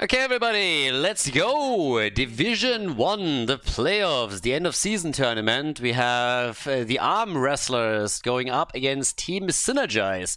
Okay, everybody, let's go! Division 1, the playoffs, the end of season tournament. We have the arm wrestlers going up against Team Synergize.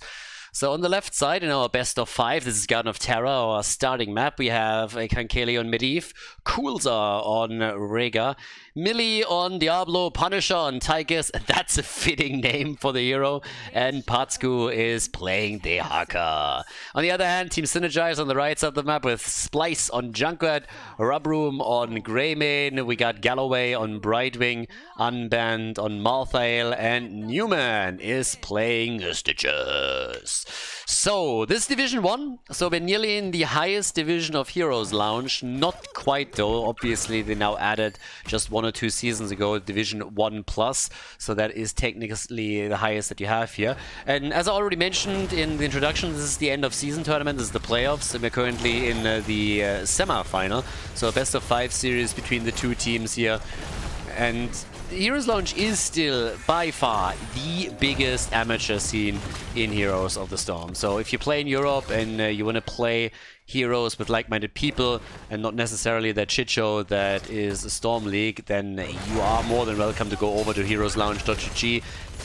So on the left side, in our best of 5, this is Garden of Terror, our starting map. We have Kankeli on Medivh, Kulzar on Rega, Millie on Diablo, Punisher on Tigers. That's a fitting name for the hero. And Patsku is playing the Haka. On the other hand, Team Synergize on the right side of the map with Splice on Junkrat, Rubroom on Greymane. We got Galloway on Brightwing, Unbanned on Malthael, and Newman is playing Stitches. So, this is Division 1, so we're nearly in the highest division of Heroes Lounge. Not quite though, obviously they now added just 1 or 2 seasons ago Division 1 Plus, so that is technically the highest that you have here. And as I already mentioned in the introduction, this is the end of season tournament, this is the playoffs, and we're currently in the semi-final, so a best of 5 series between the two teams here. And Heroes Lounge is still, by far, the biggest amateur scene in Heroes of the Storm. So if you play in Europe and you want to play Heroes with like-minded people and not necessarily that shit show that is a Storm League, then you are more than welcome to go over to HeroesLounge.gg.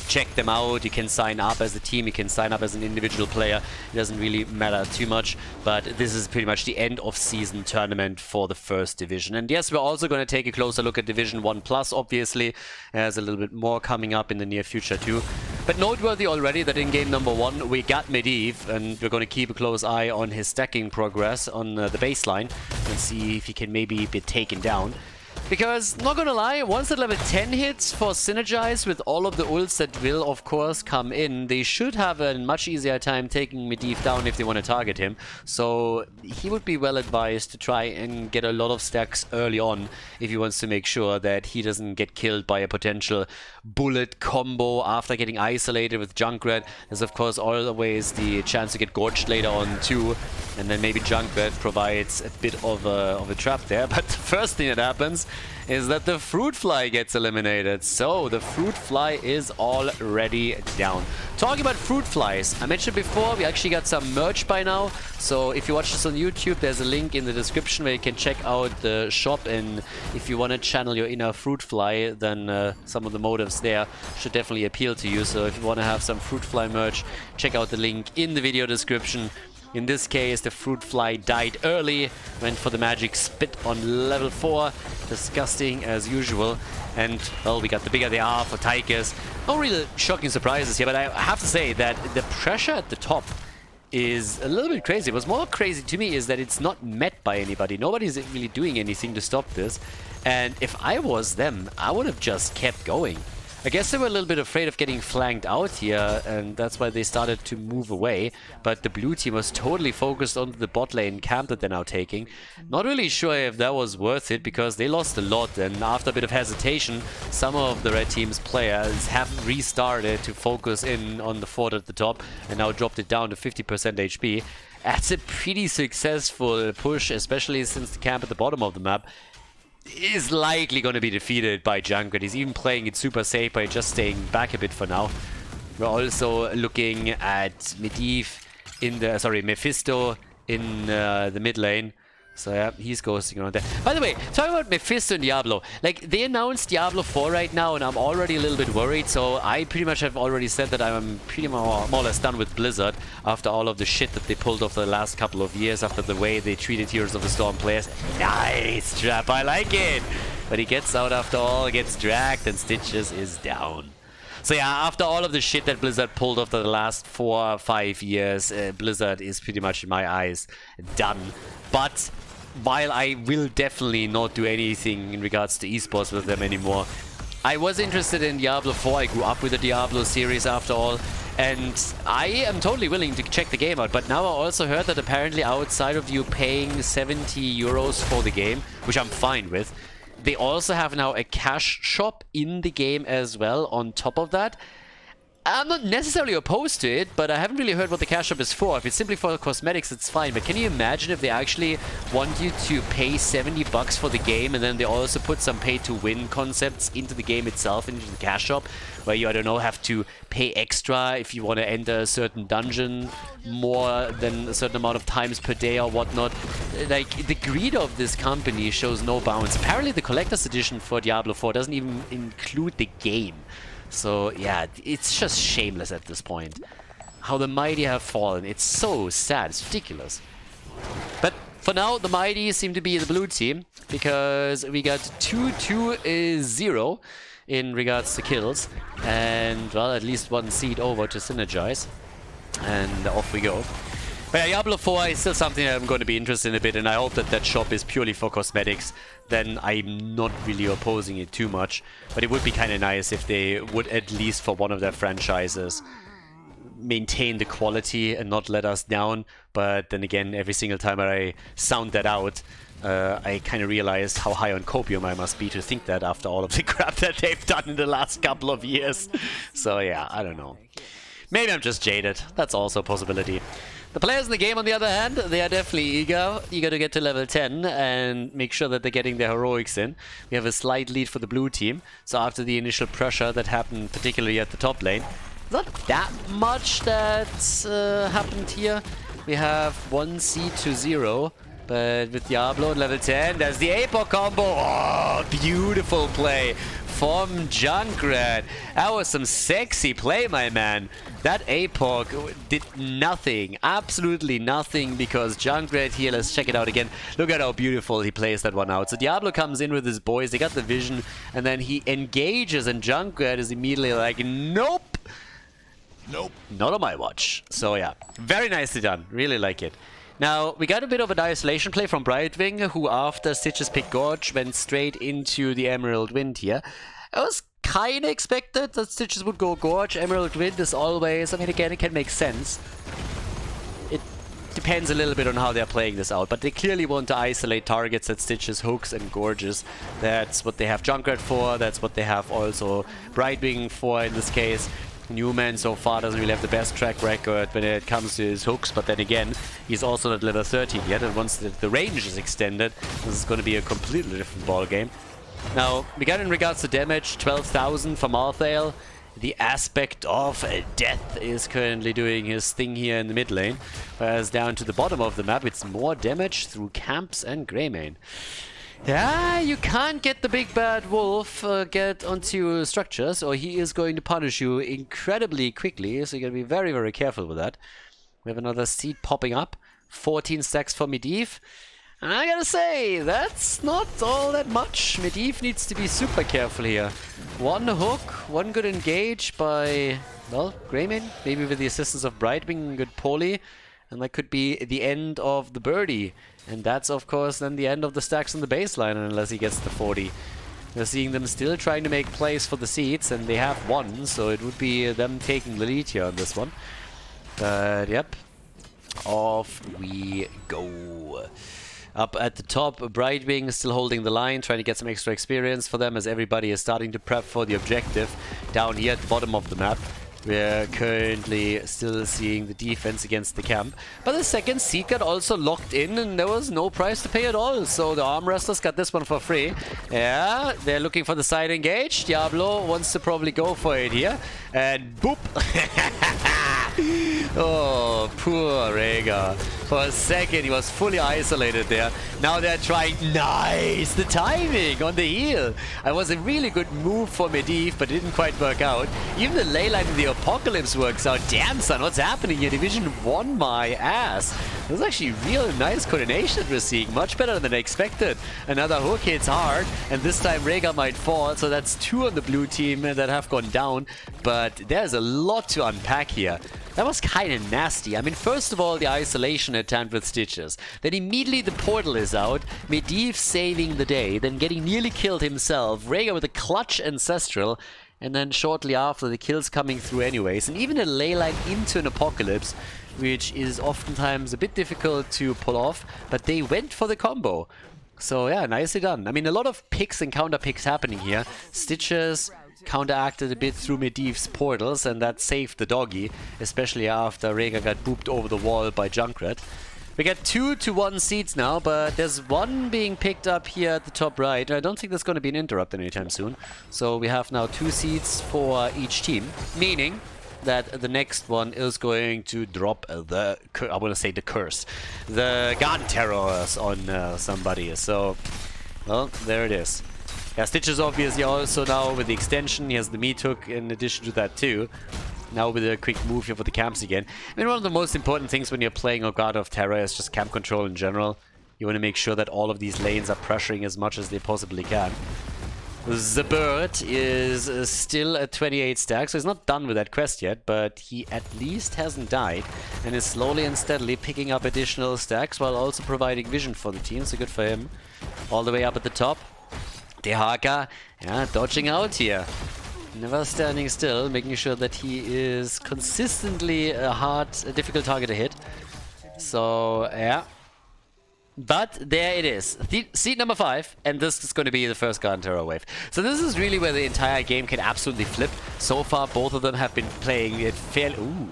Check them out. You can sign up as a team, you can sign up as an individual player. It doesn't really matter too much, but this is pretty much the end of season tournament for the first division. And yes, we're also going to take a closer look at Division 1 Plus, obviously. There's a little bit more coming up in the near future too. But noteworthy already that in game number 1 we got Medivh, and we're going to keep a close eye on his stacking progress on the baseline and see if he can maybe be taken down. Because, not gonna lie, once that level 10 hits for Synergize with all of the ults that will, of course, come in, they should have a much easier time taking Medivh down if they want to target him. So, he would be well advised to try and get a lot of stacks early on if he wants to make sure that he doesn't get killed by a potential bullet combo after getting isolated with Junkrat. There's, of course, always the chance to get gorged later on too, and then maybe Junkrat provides a bit of a trap there. But the first thing that happens is that the fruit fly gets eliminated. So the fruit fly is already down. Talking about fruit flies, I mentioned before we actually got some merch by now. So if you watch this on YouTube, there's a link in the description where you can check out the shop, and if you want to channel your inner fruit fly, then some of the motives there should definitely appeal to you. So if you want to have some fruit fly merch, check out the link in the video description. In this case, the fruit fly died early, went for the magic spit on level 4. Disgusting as usual. And, well, we got the bigger they are for Tigers. No real shocking surprises here, but I have to say that the pressure at the top is a little bit crazy. What's more crazy to me is that it's not met by anybody. Nobody's really doing anything to stop this. And if I was them, I would have just kept going. I guess they were a little bit afraid of getting flanked out here, and that's why they started to move away. But the blue team was totally focused on the bot lane camp that they're now taking. Not really sure if that was worth it, because they lost a lot, and after a bit of hesitation, some of the red team's players have restarted to focus in on the fort at the top, and now dropped it down to 50% HP. That's a pretty successful push, especially since the camp at the bottom of the map is likely going to be defeated by Junkrat. He's even playing it super safe by just staying back a bit for now. We're also looking at Medivh in the, Mephisto in the mid lane. So yeah, he's ghosting around there. By the way, talking about Mephisto and Diablo, like, they announced Diablo 4 right now, and I'm already a little bit worried. So I pretty much have already said that I'm pretty more or less done with Blizzard after all of the shit that they pulled off the last couple of years, after the way they treated Heroes of the Storm players. Nice trap, I like it! But he gets out after all, gets dragged, and Stitches is down. So yeah, after all of the shit that Blizzard pulled off the last 4 or 5 years, Blizzard is pretty much, in my eyes, done. But while I will definitely not do anything in regards to esports with them anymore, I was interested in Diablo 4. I grew up with the Diablo series after all, and I am totally willing to check the game out. But now I also heard that apparently outside of you paying 70 euros for the game, which I'm fine with, they also have now a cash shop in the game as well on top of that. I'm not necessarily opposed to it, but I haven't really heard what the cash shop is for. If it's simply for cosmetics, it's fine. But can you imagine if they actually want you to pay 70 bucks for the game, and then they also put some pay-to-win concepts into the game itself, into the cash shop, where you, I don't know, have to pay extra if you want to enter a certain dungeon more than a certain amount of times per day or whatnot. Like, the greed of this company shows no bounds. Apparently the collector's edition for Diablo 4 doesn't even include the game. So, yeah, it's just shameless at this point. How the mighty have fallen. It's so sad. It's ridiculous. But for now, the mighty seem to be the blue team, because we got 2-2-0 in regards to kills. And, well, at least one seed over to synergize. And off we go. But Diablo 4 is still something I'm going to be interested in a bit, and I hope that that shop is purely for cosmetics. Then I'm not really opposing it too much. But it would be kind of nice if they would, at least for one of their franchises, maintain the quality and not let us down. But then again, every single time I sound that out, I kind of realized how high on copium I must be to think that after all of the crap that they've done in the last couple of years. So yeah, I don't know. Maybe I'm just jaded. That's also a possibility. The players in the game, on the other hand, they are definitely eager to get to level 10 and make sure that they're getting their heroics in. We have a slight lead for the blue team. So after the initial pressure that happened, particularly at the top lane, not that much that happened here. We have 1 seed to 0. But with Diablo at level 10, there's the APOC combo. Oh, beautiful play from Junkrat. That was some sexy play, my man. That APOC did nothing, absolutely nothing, because Junkrat here, let's check it out again. Look at how beautiful he plays that one out. So Diablo comes in with his boys, they got the vision, and then he engages, and Junkrat is immediately like, nope. Nope. Not on my watch. So yeah, very nicely done. Really like it. Now, we got a bit of an isolation play from Brightwing, who after Stitches picked Gorge, went straight into the Emerald Wind here. I was kind of expected that Stitches would go Gorge. Emerald Wind is always, I mean, again, it can make sense. It depends a little bit on how they're playing this out, but they clearly want to isolate targets at Stitches, hooks, and Gorges. That's what they have Junkrat for, that's what they have also Brightwing for in this case. Newman so far doesn't really have the best track record when it comes to his hooks, but then again, he's also not level 13 yet, and once the range is extended, this is going to be a completely different ball game. Now, we got in regards to damage, 12,000 from Arthale. The aspect of death is currently doing his thing here in the mid lane, whereas down to the bottom of the map, it's more damage through camps and Greymane. Yeah, you can't get the big bad wolf get onto structures, or he is going to punish you incredibly quickly, so you gotta be very, very careful with that. We have another seed popping up, 14 stacks for Medivh. And I gotta say, that's not all that much. Medivh needs to be super careful here. One hook, one good engage by, well, Greymane, maybe with the assistance of Brightwing, good poly. And that could be the end of the birdie. And that's, of course, then the end of the stacks on the baseline, unless he gets the 40. We're seeing them still trying to make plays for the seeds, and they have won, so it would be them taking the lead here on this one. But, yep. Off we go. Up at the top, Brightwing is still holding the line, trying to get some extra experience for them as everybody is starting to prep for the objective. Down here at the bottom of the map, we're currently still seeing the defense against the camp. But the second seed got also locked in, and there was no price to pay at all. So the arm wrestlers got this one for free. Yeah, they're looking for the side engage. Diablo wants to probably go for it here. And boop! Oh, poor Rhaegar. For a second, he was fully isolated there. Now they're trying. Nice! The timing on the heal. It was a really good move for Medivh, but it didn't quite work out. Even the ley line in the Apocalypse works out. Damn, son, what's happening here? Division 1, my ass. This is actually real nice coordination that we're seeing. Much better than expected. Another hook hits hard, and this time Rhaegar might fall. So that's 2 on the blue team that have gone down. But there's a lot to unpack here. That was kind of nasty. I mean, first of all, the isolation attempt with Stitches. Then immediately the portal is out. Medivh saving the day. Then getting nearly killed himself. Rhaegar with a clutch ancestral. And then shortly after, the kills coming through anyways. And even a ley line into an Apocalypse, which is oftentimes a bit difficult to pull off. But they went for the combo. So yeah, nicely done. I mean, a lot of picks and counter picks happening here. Stitches counteracted a bit through Medivh's portals, and that saved the doggy, especially after Rhaegar got booped over the wall by Junkrat. We got 2-1 seeds now, but there's one being picked up here at the top right. I don't think there's going to be an interrupt anytime soon. So we have now 2 seeds for each team, meaning that the next one is going to drop the, I want to say the curse, the RAGNAROS on somebody. So, well, there it is. Yeah, Stitch is obviously also now with the extension. He has the meat hook in addition to that too. Now with a quick move here for the camps again. I mean, one of the most important things when you're playing a God of Terror is just camp control in general. You want to make sure that all of these lanes are pressuring as much as they possibly can. The bird is still at 28 stacks, so he's not done with that quest yet, but he at least hasn't died and is slowly and steadily picking up additional stacks while also providing vision for the team, so good for him. All the way up at the top. Dehaka, yeah, dodging out here. Never standing still, making sure that he is consistently a difficult target to hit. So, yeah. But there it is. Seed number 5, and this is going to be the first RAGNAROS wave. So this is really where the entire game can absolutely flip. So far, both of them have been playing it fairly... Ooh,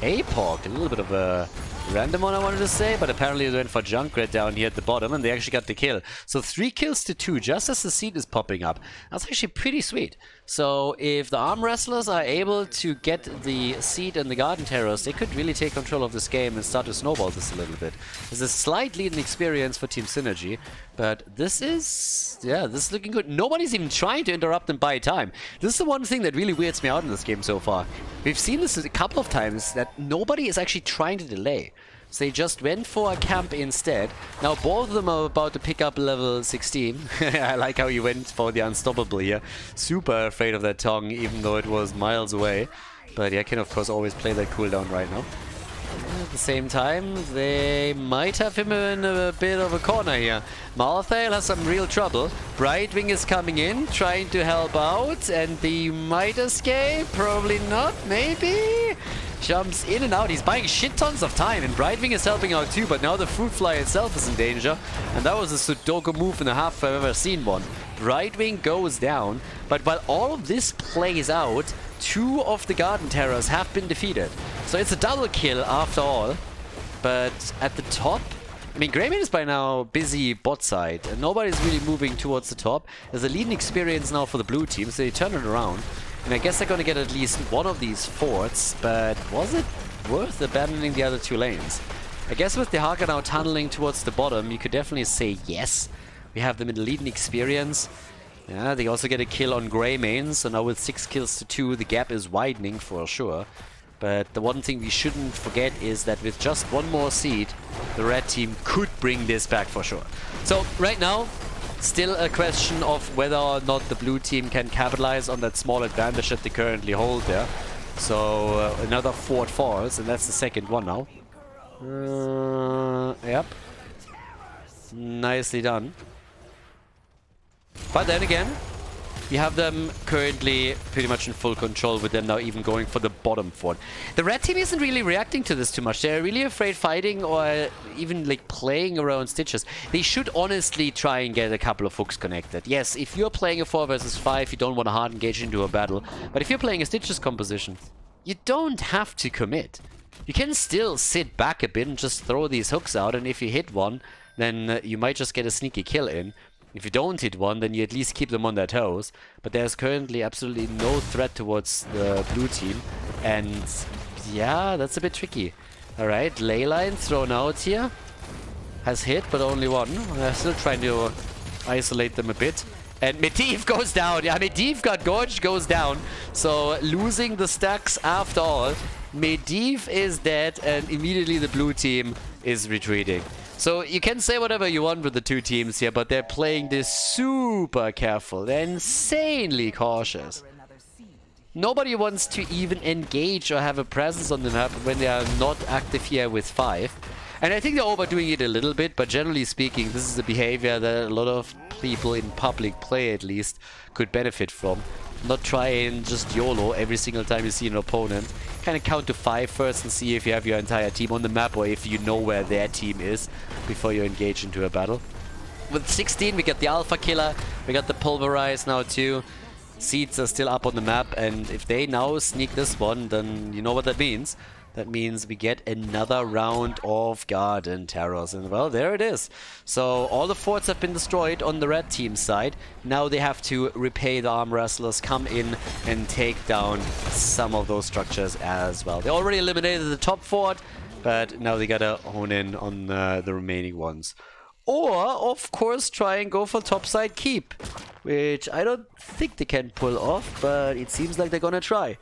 APOC, a little bit of a random one I wanted to say, but apparently they went for Junkrat down here at the bottom, and they actually got the kill. So 3 kills to 2, just as the seed is popping up. That's actually pretty sweet. So if the arm wrestlers are able to get the seed and the RAGNAROS, they could really take control of this game and start to snowball this a little bit. There's a slight lead in experience for Team Synergy, but this is, yeah, this is looking good. Nobody's even trying to interrupt and buy time. This is the one thing that really weirds me out in this game so far. We've seen this a couple of times, that nobody is actually trying to delay. So they just went for a camp instead. Now both of them are about to pick up level 16. I like how you went for the unstoppable here. Super afraid of that tongue, even though it was miles away. But yeah, can of course always play that cooldown right now. At the same time, they might have him in a bit of a corner here. Malthael has some real trouble. Brightwing is coming in, trying to help out, and they might escape. Probably not, maybe? Jumps in and out. He's buying shit tons of time, and Brightwing is helping out too, but now the fruit fly itself is in danger. And that was a Sudoku move and a half if I've ever seen one. Brightwing goes down, but while all of this plays out, 2 of the RAGNAROS have been defeated. So it's a double kill after all. But at the top, I mean, Greymane is by now busy bot side, and nobody's really moving towards the top. There's a leading experience now for the blue team, so they turn it around. And I guess they're going to get at least one of these forts, but was it worth abandoning the other 2 lanes? I guess with the Dehaka now tunneling towards the bottom, you could definitely say yes. We have them in the leading experience. Yeah, they also get a kill on Greymane, so now with 6 kills to 2, the gap is widening for sure. But the one thing we shouldn't forget is that with just 1 more seed, the red team could bring this back for sure. So right now, still a question of whether or not the blue team can capitalize on that small advantage that they currently hold there. So another fort falls, and that's the second one now. Yep. Nicely done. But then again, we have them currently pretty much in full control, with them now even going for the bottom fort. The red team isn't really reacting to this too much. They're really afraid fighting or even like playing around Stitches. They should honestly try and get a couple of hooks connected. Yes, if you're playing a 4 versus 5, you don't want to hard engage into a battle. But if you're playing a Stitches composition, you don't have to commit. You can still sit back a bit and just throw these hooks out, and if you hit one, then you might just get a sneaky kill in. If you don't hit one, then you at least keep them on their toes. But there's currently absolutely no threat towards the blue team. And yeah, that's a bit tricky. Alright, ley line thrown out here. Has hit, but only one. I'm still trying to isolate them a bit. And Medivh goes down. Yeah, Medivh got gorged, goes down. So losing the stacks after all. Medivh is dead, and immediately the blue team is retreating. So you can say whatever you want with the 2 teams here, but they're playing this super careful. They're insanely cautious. Nobody wants to even engage or have a presence on the map when they are not active here with 5. And I think they're overdoing it a little bit, but generally speaking, this is a behavior that a lot of people in public play at least could benefit from. Not try and just YOLO every single time you see an opponent. Kind of count to 5 first and see if you have your entire team on the map, or if you know where their team is before you engage into a battle. With 16, we got the Alpha Killer, we got the Pulverize now too. seeds are still up on the map, and if they now sneak this one, then you know what that means. That means we get another round of Garden Terrors. And well, there it is. So all the forts have been destroyed on the red team side. Now they have to repay the arm wrestlers, come in and take down some of those structures as well. They already eliminated the top fort, but now they gotta hone in on the remaining ones. Or, of course, try and go for topside keep, which I don't think they can pull off, but it seems like they're gonna try.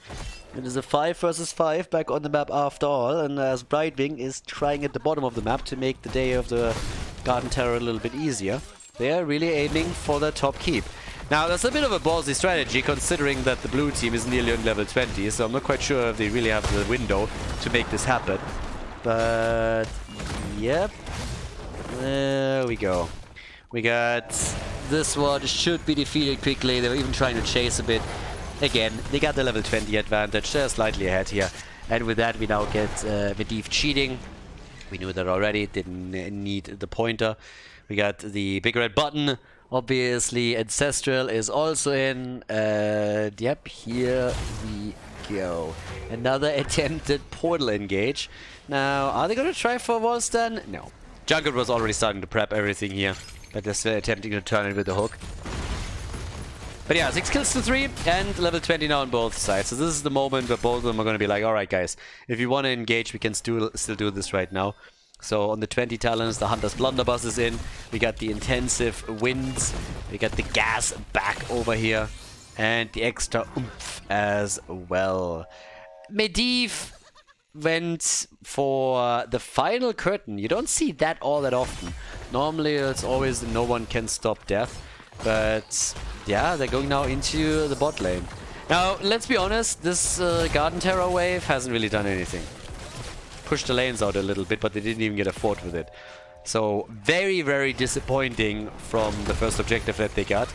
It is a 5 versus 5 back on the map after all, and as Brightwing is trying at the bottom of the map to make the day of the Garden Terror a little bit easier, they are really aiming for the top keep. Now, that's a bit of a ballsy strategy, considering that the blue team is nearly on level 20, so I'm not quite sure if they really have the window to make this happen. But, yep. There we go. We got this one, should be defeated quickly. They were even trying to chase a bit. Again, they got the level 20 advantage. They're slightly ahead here. And with that, we now get Medivh cheating. We knew that already. Didn't need the pointer. We got the big red button. Obviously, Ancestral is also in. Yep, here we go. Another attempted portal engage. Now, are they going to try for a wall stand? No. Junket was already starting to prep everything here. But they're still attempting to turn it with the hook. But yeah, 6 kills to 3 and level 20 now on both sides. So this is the moment where both of them are going to be like, alright guys, if you want to engage, we can still do this right now. So on the 20 talents, the Hunter's Blunderbuss is in. We got the Intensive Winds. We got the Gas back over here. And the extra oomph as well. Medivh went for the final curtain. You don't see that all that often. Normally it's always no one can stop death. But yeah, they're going now into the bot lane. Now, let's be honest, this Garden Terror wave hasn't really done anything. Pushed the lanes out a little bit, but they didn't even get a fort with it. So, very, very disappointing from the first objective that they got.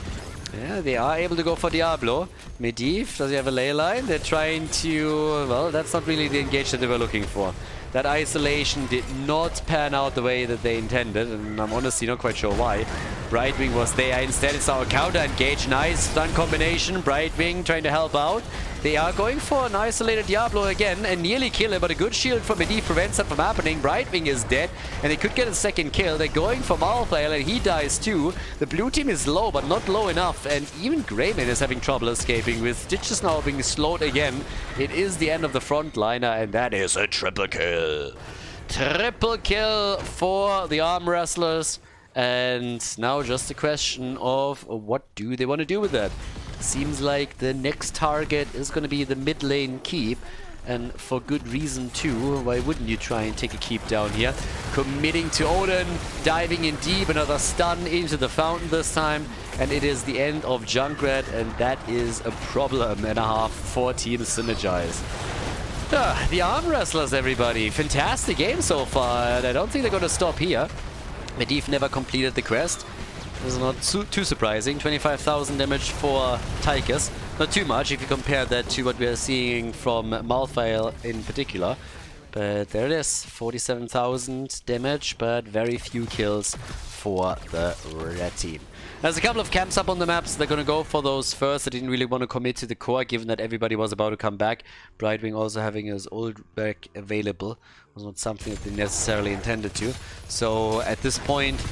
Yeah, they are able to go for Diablo. Medivh, does he have a ley line? They're trying to... Well, that's not really the engage that they were looking for. That isolation did not pan out the way that they intended, and I'm honestly not quite sure why. Brightwing was there. Instead, it's our counter engage. Nice stun combination. Brightwing trying to help out. They are going for an isolated Diablo again and nearly kill him, but a good shield from Medivh prevents that from happening. Brightwing is dead, and they could get a second kill. They're going for Malthael, and he dies too. The blue team is low, but not low enough, and even Greyman is having trouble escaping, with Stitches now being slowed again. It is the end of the frontliner, and that is a triple kill. Triple kill for the arm wrestlers. And now just a question of what do they want to do with that? Seems like the next target is going to be the mid lane keep. And for good reason too. Why wouldn't you try and take a keep down here? Committing to Odin, diving in deep, another stun into the fountain this time. And it is the end of Junkrat, and that is a problem and a half for Team Synergize. The arm wrestlers, everybody. Fantastic game so far, and I don't think they're going to stop here. Medivh never completed the quest. This is not too surprising. 25,000 damage for Tychus. Not too much if you compare that to what we are seeing from Malthael in particular. But there it is. 47,000 damage, but very few kills for the red team. There's a couple of camps up on the maps. They're going to go for those first. They didn't really want to commit to the core, given that everybody was about to come back. Brightwing also having his old back available was not something that they necessarily intended to. So at this point,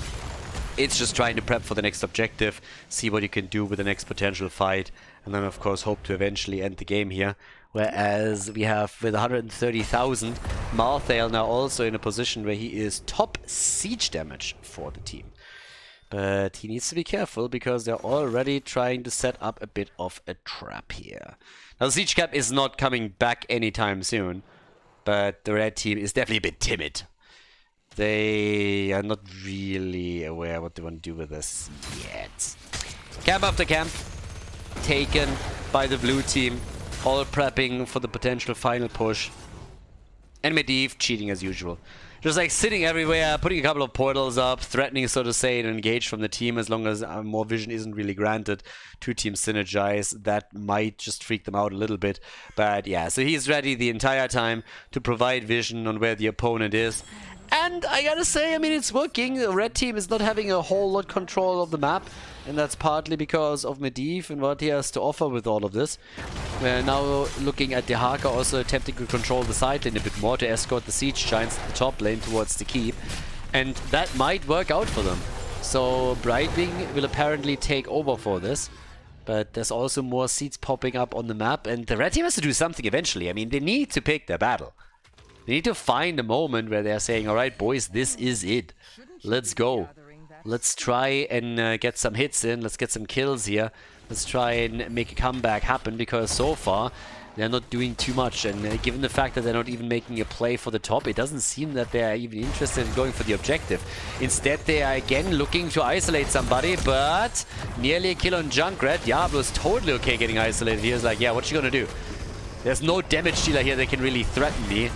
it's just trying to prep for the next objective, see what you can do with the next potential fight, and then of course hope to eventually end the game here. Whereas we have, with 130,000, Malthael now also in a position where he is top siege damage for the team. But he needs to be careful, because they're already trying to set up a bit of a trap here. Now the siege cap is not coming back anytime soon, but the red team is definitely a bit timid. They are not really aware what they want to do with this yet. Camp after camp taken by the blue team, all prepping for the potential final push. And Medivh cheating as usual. Just like sitting everywhere, putting a couple of portals up, threatening, so to say, and engage from the team as long as more vision isn't really granted to Team Synergize. That might just freak them out a little bit. But yeah, so he's ready the entire time to provide vision on where the opponent is. And I gotta say, I mean, it's working. The red team is not having a whole lot control of the map. And that's partly because of Medivh and what he has to offer with all of this. We're now looking at Dehaka also attempting to control the side lane a bit more to escort the siege giants to the top lane towards the keep. And that might work out for them. So Brightwing will apparently take over for this. But there's also more seeds popping up on the map. And the red team has to do something eventually. I mean, they need to pick their battle. They need to find a moment where they're saying, alright boys, this is it. Let's go. Let's try and get some hits in. Let's get some kills here. Let's try and make a comeback happen, because so far they're not doing too much. And given the fact that they're not even making a play for the top, it doesn't seem that they're even interested in going for the objective. Instead, they are again looking to isolate somebody, but nearly a kill on Junkrat. Diablo's totally okay getting isolated. He's like, yeah, what you gonna do? There's no damage dealer here that can really threaten me.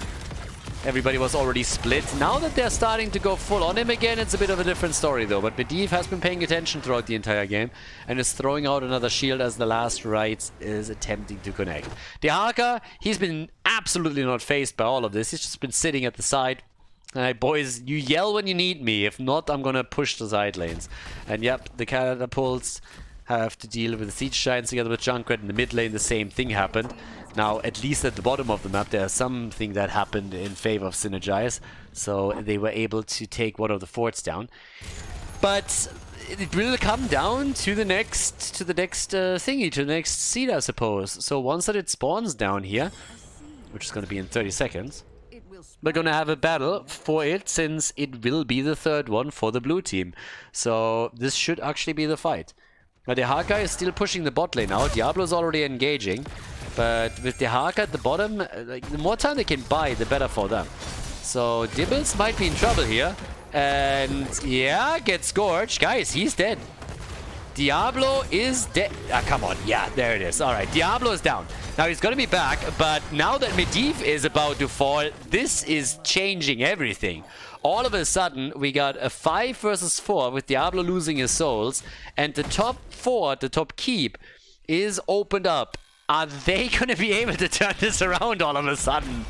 Everybody was already split. Now that they're starting to go full on him again, it's a bit of a different story though. But Medivh has been paying attention throughout the entire game and is throwing out another shield as the last right is attempting to connect. Dehaka, he's been absolutely not phased by all of this. He's just been sitting at the side. Alright, boys, you yell when you need me. If not, I'm gonna push the side lanes. And yep, the catapults have to deal with the siege giants together with Junkrat. In the mid lane, the same thing happened. Now, at least at the bottom of the map, there's something that happened in favor of Synergize. So they were able to take one of the forts down. But it will come down to the next thingy, to the next seed, I suppose. So once that it spawns down here, which is going to be in 30 seconds, we're going to have a battle for it, since it will be the third one for the blue team. So this should actually be the fight. Now, Dehaka is still pushing the bot lane out. Diablo's already engaging. But with Dehaka at the bottom, like, the more time they can buy, the better for them. So Dibbles might be in trouble here. And yeah, gets scorched. Guys, he's dead. Diablo is dead. Ah, come on. Yeah, there it is. Alright, Diablo is down. Now he's gonna be back, but now that Medivh is about to fall, this is changing everything. All of a sudden, we got a 5 versus 4 with Diablo losing his souls, and the top 4, the top keep, is opened up. Are they going to be able to turn this around all of a sudden?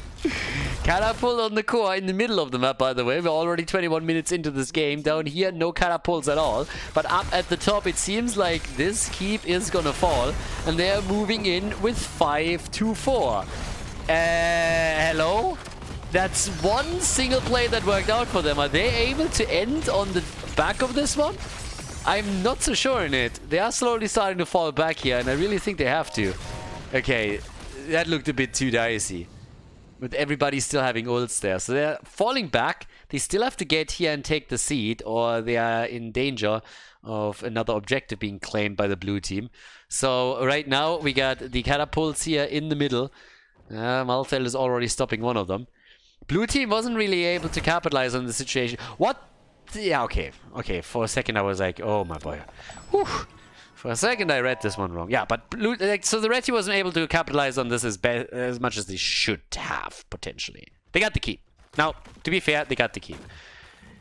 Catapult on the core in the middle of the map, by the way. We're already 21 minutes into this game. Down here, no catapults at all. But up at the top, it seems like this keep is going to fall. And they are moving in with 5-4. Hello? That's one single play that worked out for them. Are they able to end on the back of this one? I'm not so sure in it. They are slowly starting to fall back here, and I really think they have to. Okay, that looked a bit too dicey. With everybody still having ults there. So they're falling back. They still have to get here and take the seed, or they are in danger of another objective being claimed by the blue team. So right now we got the catapults here in the middle. Malthel is already stopping one of them. Blue team wasn't really able to capitalize on the situation. What? Yeah, okay. Okay, for a second I was like, oh my boy. Whew. For a second I read this one wrong. Yeah, but blue, so the red team wasn't able to capitalize on this as much as they should have, potentially. They got the keep. Now, to be fair, they got the keep.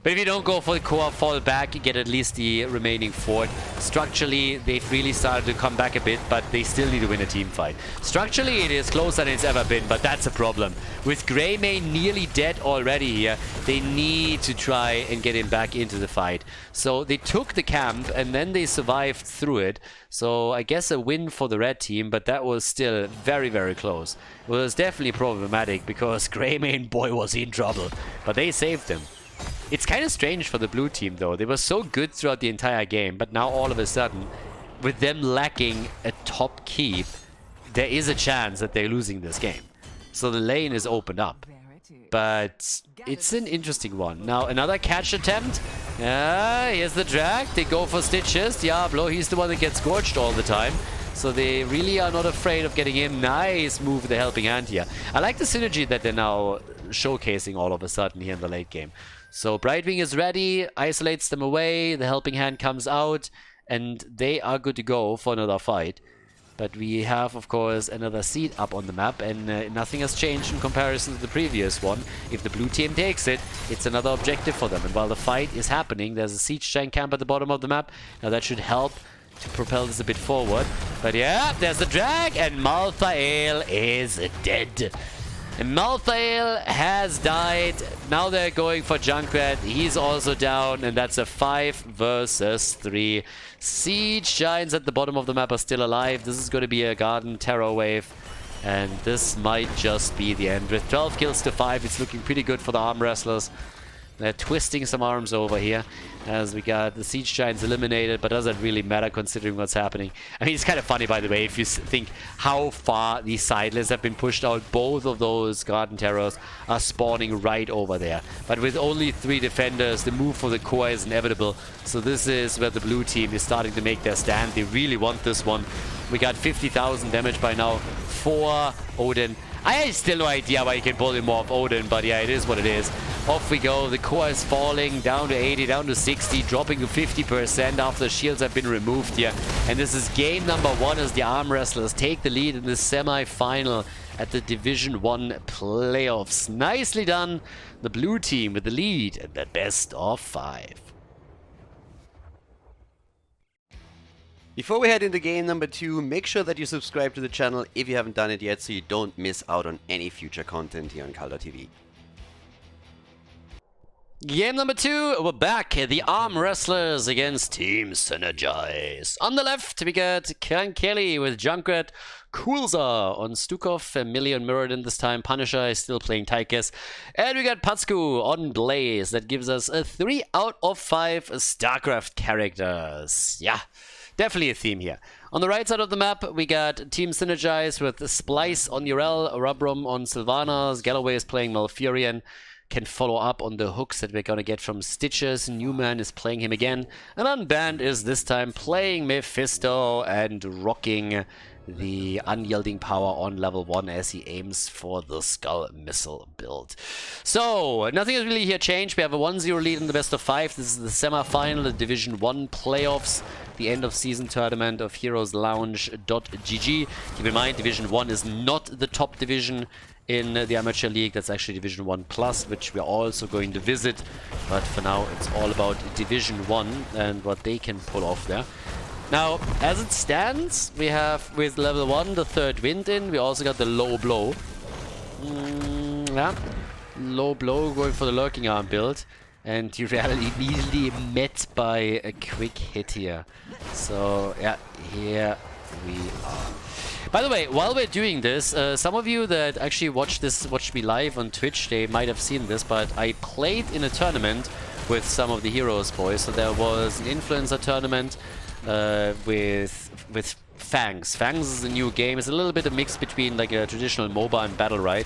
But if you don't go for the core, fall back, you get at least the remaining fort. Structurally, they've really started to come back a bit, but they still need to win a team fight. Structurally, it is closer than it's ever been, but that's a problem. With Greymane nearly dead already here, they need to try and get him back into the fight. So they took the camp, and then they survived through it. So I guess a win for the red team, but that was still very, very close. It was definitely problematic, because Greymane, boy, was in trouble. But they saved him. It's kind of strange for the blue team though. They were so good throughout the entire game, but now all of a sudden, with them lacking a top keep, there is a chance that they're losing this game. So the lane is opened up. But it's an interesting one. Now another catch attempt. Here's the drag. They go for stitches. Diablo, he's the one that gets scorched all the time. So they really are not afraid of getting him. Nice move with the helping hand here. I like the synergy that they're now showcasing all of a sudden here in the late game. So Brightwing is ready, isolates them away, the helping hand comes out, and they are good to go for another fight. But we have, of course, another seed up on the map, and nothing has changed in comparison to the previous one. If the blue team takes it, it's another objective for them. And while the fight is happening, there's a siege giant camp at the bottom of the map. Now that should help to propel this a bit forward. But yeah, there's the drag, and Malthael is dead. Malthael has died. Now they're going for Junkrat. He's also down, and that's a 5 versus 3. Siege Giants at the bottom of the map are still alive. This is going to be a Garden Terror wave, and this might just be the end. With 12 kills to 5, it's looking pretty good for the Arm Wrestlers. They're twisting some arms over here as we got the Siege Giants eliminated, but doesn't really matter considering what's happening. I mean, it's kind of funny, by the way, if you think how far these sideless have been pushed out. Both of those Garden Terrors are spawning right over there. But with only 3 defenders, the move for the core is inevitable. So this is where the blue team is starting to make their stand. They really want this one. We got 50,000 damage by now for Odin. I have still no idea why you can pull him off Odin, but yeah, it is what it is. Off we go. The core is falling down to 80, down to 60, dropping to 50% after the shields have been removed here. And this is game number 1 as the Arm Wrestlers take the lead in the semi-final at the Division 1 playoffs. Nicely done. The blue team with the lead at the best of 5. Before we head into game number 2, make sure that you subscribe to the channel if you haven't done it yet so you don't miss out on any future content here on Khaldor TV. Game number 2, we're back. The Arm Wrestlers against Team Synergize. On the left, we got Kelly with Junkrat, Kulza on Stukov, Million Mirrored in this time, Punisher is still playing Tychus, and we got Patsku on Blaze. That gives us a 3 out of 5 StarCraft characters. Yeah. Definitely a theme here. On the right side of the map, we got Team Synergize with Splice on Urel, Rubrum on Sylvanas, Galloway is playing Malfurion, can follow up on the hooks that we're gonna get from Stitches. Newman is playing him again, and Unbanned is this time playing Mephisto and rocking the unyielding power on level 1 as he aims for the Skull Missile build. So, nothing has really here changed. We have a 1-0 lead in the best of 5. This is the semi-final, the Division 1 playoffs, the end of season tournament of HeroesLounge.gg. Keep in mind, Division 1 is not the top division in the Amateur League. That's actually Division 1 Plus, which we're also going to visit. But for now, it's all about Division 1 and what they can pull off there. Now, as it stands, we have with level 1 the 3rd wind in. We also got the low blow. Yeah, low blow going for the lurking arm build. And Urel immediately met by a quick hit here. So, yeah, here we are. By the way, while we're doing this, some of you that actually watched me live on Twitch, they might have seen this, but I played in a tournament with some of the Heroes boys. So there was an influencer tournament with Fangs. Fangs is a new game. It's a little bit a mix between like a traditional MOBA and Battle Right.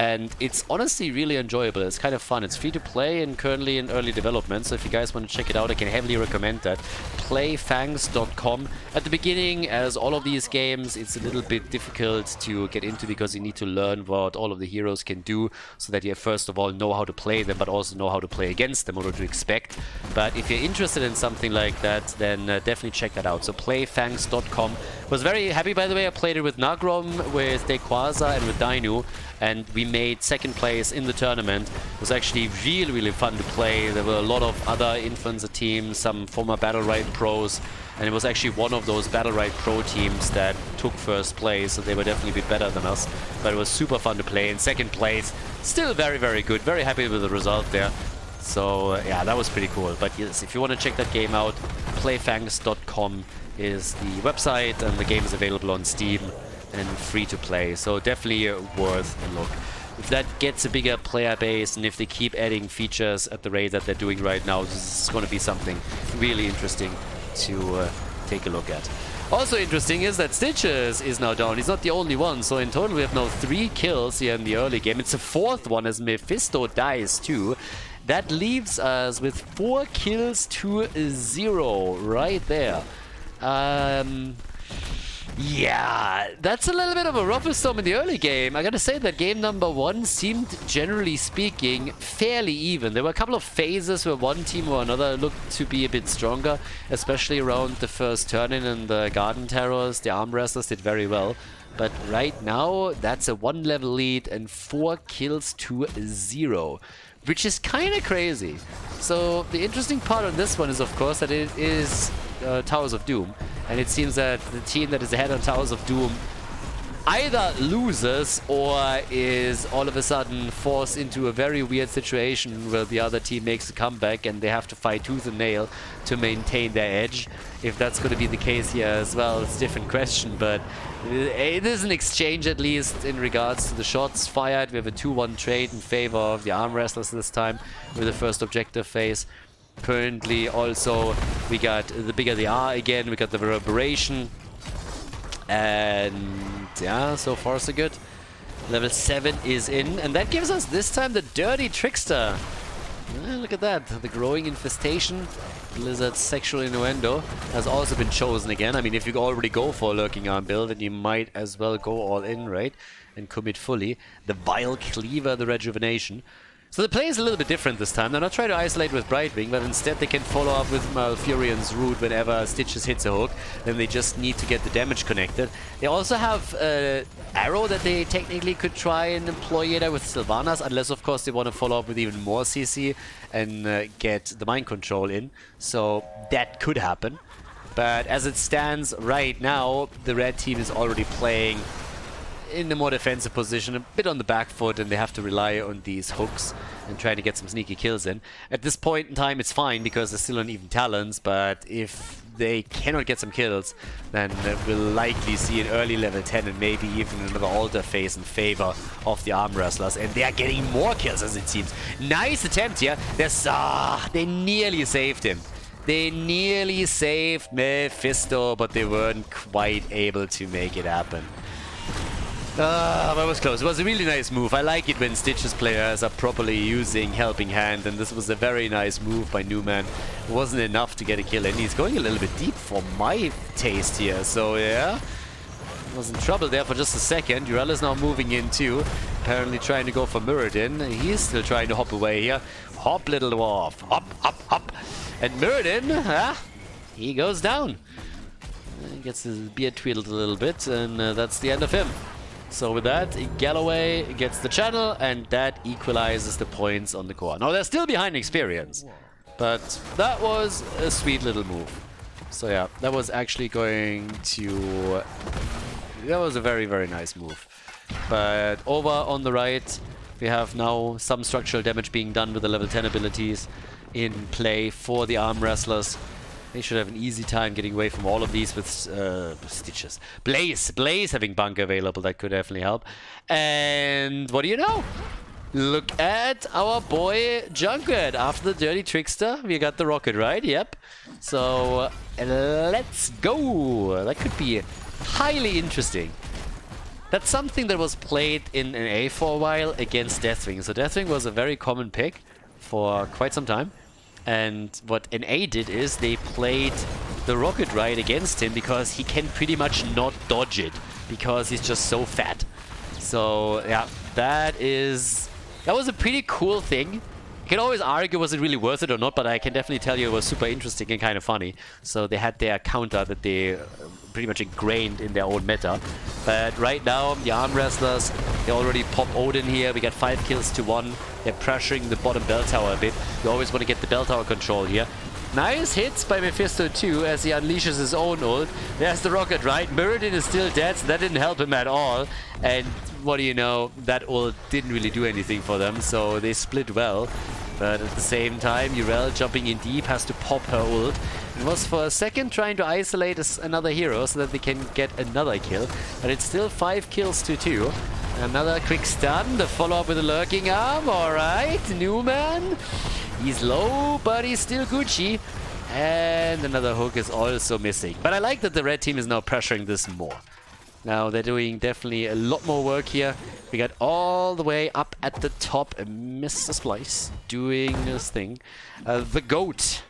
And it's honestly really enjoyable. It's kind of fun. It's free to play and currently in early development. So if you guys want to check it out, I can heavily recommend that. Playfangs.com. At the beginning, as all of these games, it's a little bit difficult to get into because you need to learn what all of the heroes can do so that you first of all know how to play them, but also know how to play against them or what to expect. But if you're interested in something like that, then definitely check that out. So playfangs.com. Was very happy, by the way. I played it with Nagrom, with Dequaza, and with Dainu. And we made 2nd place in the tournament. It was actually really, really fun to play. There were a lot of other influencer teams, some former Battle Right pros, and it was actually one of those Battle Right pro teams that took 1st place, so they were definitely a bit better than us. But it was super fun to play. In 2nd place, still very, very good. Very happy with the result there. So yeah, that was pretty cool. But yes, if you want to check that game out, playfangs.com is the website, and the game is available on Steam and free to play, so definitely worth a look. If that gets a bigger player base and if they keep adding features at the rate that they're doing right now, this is going to be something really interesting to take a look at. Also interesting is that Stitches is now down. He's not the only one, so in total we have now 3 kills here in the early game. It's the 4th one as Mephisto dies too. That leaves us with 4 kills to 0 right there. Yeah, that's a little bit of a rougher storm in the early game. I gotta say that game number 1 seemed, generally speaking, fairly even. There were a couple of phases where one team or another looked to be a bit stronger, especially around the first turn-in and the Garden Terrors. The Arm Wrestlers did very well. But right now, that's a 1-level lead and 4 kills to 0, which is kind of crazy. So the interesting part on this one is, of course, that it is Towers of Doom. And it seems that the team that is ahead on Towers of Doom either loses or is all of a sudden forced into a very weird situation where the other team makes a comeback and they have to fight tooth and nail to maintain their edge. If that's going to be the case here as well, it's a different question, but it is an exchange at least in regards to the shots fired. We have a 2-1 trade in favor of the arm wrestlers this time with the first objective phase. Currently also we got the bigger they are again, we got the reverberation, and yeah, so far so good. Level 7 is in, and that gives us this time the Dirty Trickster. Look at that, the growing infestation. Blizzard's sexual innuendo has also been chosen again. I mean, if you already go for a lurking arm build, then you might as well go all in, right? And commit fully. The Vile Cleaver, the rejuvenation. So the play is a little bit different this time. They're not trying to isolate with Brightwing, but instead they can follow up with Malfurion's Root whenever Stitches hits a hook. Then they just need to get the damage connected. They also have Arrow that they technically could try and employ either with Sylvanas, unless of course they want to follow up with even more CC and get the mind control in. So that could happen. But as it stands right now, the red team is already playing in a more defensive position, a bit on the back foot, and they have to rely on these hooks and trying to get some sneaky kills in. At this point in time, it's fine because they're still on even talents, but if they cannot get some kills, then we'll likely see an early level 10 and maybe even another altar phase in favor of the arm wrestlers, and they are getting more kills as it seems. Nice attempt here. They nearly saved him. They nearly saved Mephisto, but they weren't quite able to make it happen. That was close. It was a really nice move. I like it when Stitches players are properly using Helping Hand, and this was a very nice move by Newman. It wasn't enough to get a kill, and he's going a little bit deep for my taste here, so yeah. Was in trouble there for just a second. Urel is now moving in too, apparently trying to go for Muradin. He's still trying to hop away here. Hop, little dwarf. Hop, hop, hop. And Muradin, he goes down. He gets his beard tweedled a little bit, and that's the end of him. So with that, Galloway gets the channel, and that equalizes the points on the core. Now they're still behind experience, but that was a sweet little move. So yeah, that was actually going to... That was a very, very nice move. But over on the right, we have now some structural damage being done with the level 10 abilities in play for the arm wrestlers. They should have an easy time getting away from all of these with Stitches. Blaze having bunker available, that could definitely help. And what do you know? Look at our boy Junkrat. After the Dirty Trickster, we got the rocket, right? Yep. So let's go. That could be highly interesting. That's something that was played in NA for a while against Deathwing. So Deathwing was a very common pick for quite some time. And what NA did is they played the rocket ride against him because he can pretty much not dodge it because he's just so fat. So yeah, that was a pretty cool thing. You can always argue was it really worth it or not, but I can definitely tell you it was super interesting and kind of funny. So they had their counter that they pretty much ingrained in their own meta. But right now, the arm wrestlers, they already pop Odin here. We got 5 kills to 1. They're pressuring the bottom bell tower a bit. You always want to get the bell tower control here. Nice hits by Mephisto too as he unleashes his own ult. There's the rocket, right? Muradin is still dead, so that didn't help him at all. And what do you know? That ult didn't really do anything for them, so they split well. But at the same time, Urel jumping in deep has to pop her ult. It was for a second trying to isolate another hero so that they can get another kill. But it's still 5 kills to 2. Another quick stun, the follow-up with a lurking arm. Alright, Newman. He's low, but he's still Gucci. And another hook is also missing. But I like that the red team is now pressuring this more. Now they're doing definitely a lot more work here. We got all the way up at the top Mr. Splice doing his thing. The GOAT.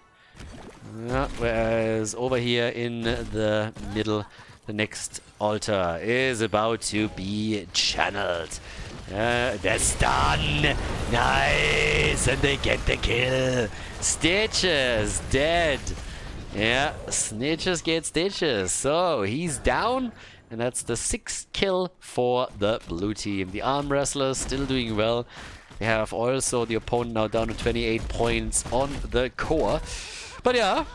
Whereas over here in the middle, the next altar is about to be channeled. They're stunned. Nice. And they get the kill. Stitches dead. Yeah, Snitches get Stitches. So he's down. And that's the 6th kill for the blue team. The arm wrestlers still doing well. They have also the opponent now down to 28 points on the core. But yeah,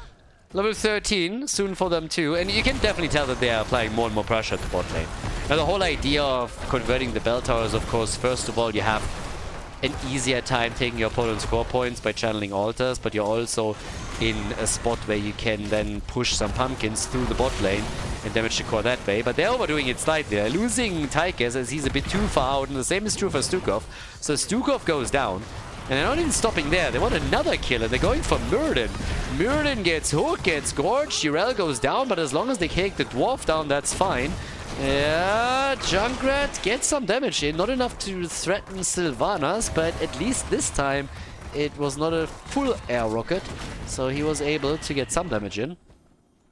level 13 soon for them too. And you can definitely tell that they are applying more and more pressure at the bot lane. Now the whole idea of converting the bell tower is, of course, first of all, you have an easier time taking your opponent's core points by channeling altars, but you're also in a spot where you can then push some pumpkins through the bot lane and damage the core that way. But they're overdoing it slightly. They're losing Tychus as he's a bit too far out, and the same is true for Stukov. So Stukov goes down, and they're not even stopping there. They want another kill, and they're going for Muradin. Muradin gets hooked, gets gorged, Jirel goes down, but as long as they take the dwarf down, that's fine. Yeah, Junkrat gets some damage in, not enough to threaten Sylvanas, but at least this time it was not a full air rocket, so he was able to get some damage in.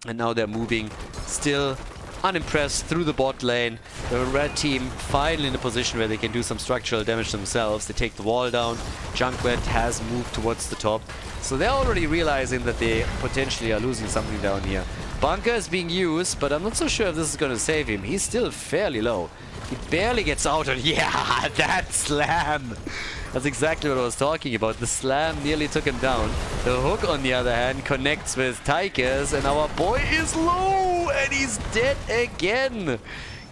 And now they're moving, still unimpressed, through the bot lane. The red team finally in a position where they can do some structural damage themselves. They take the wall down, Junkrat has moved towards the top, so they're already realizing that they potentially are losing something down here. Bunker is being used, but I'm not so sure if this is going to save him. He's still fairly low. He barely gets out, and yeah, that slam! That's exactly what I was talking about. The slam nearly took him down. The hook, on the other hand, connects with Tychus, and our boy is low, and he's dead again.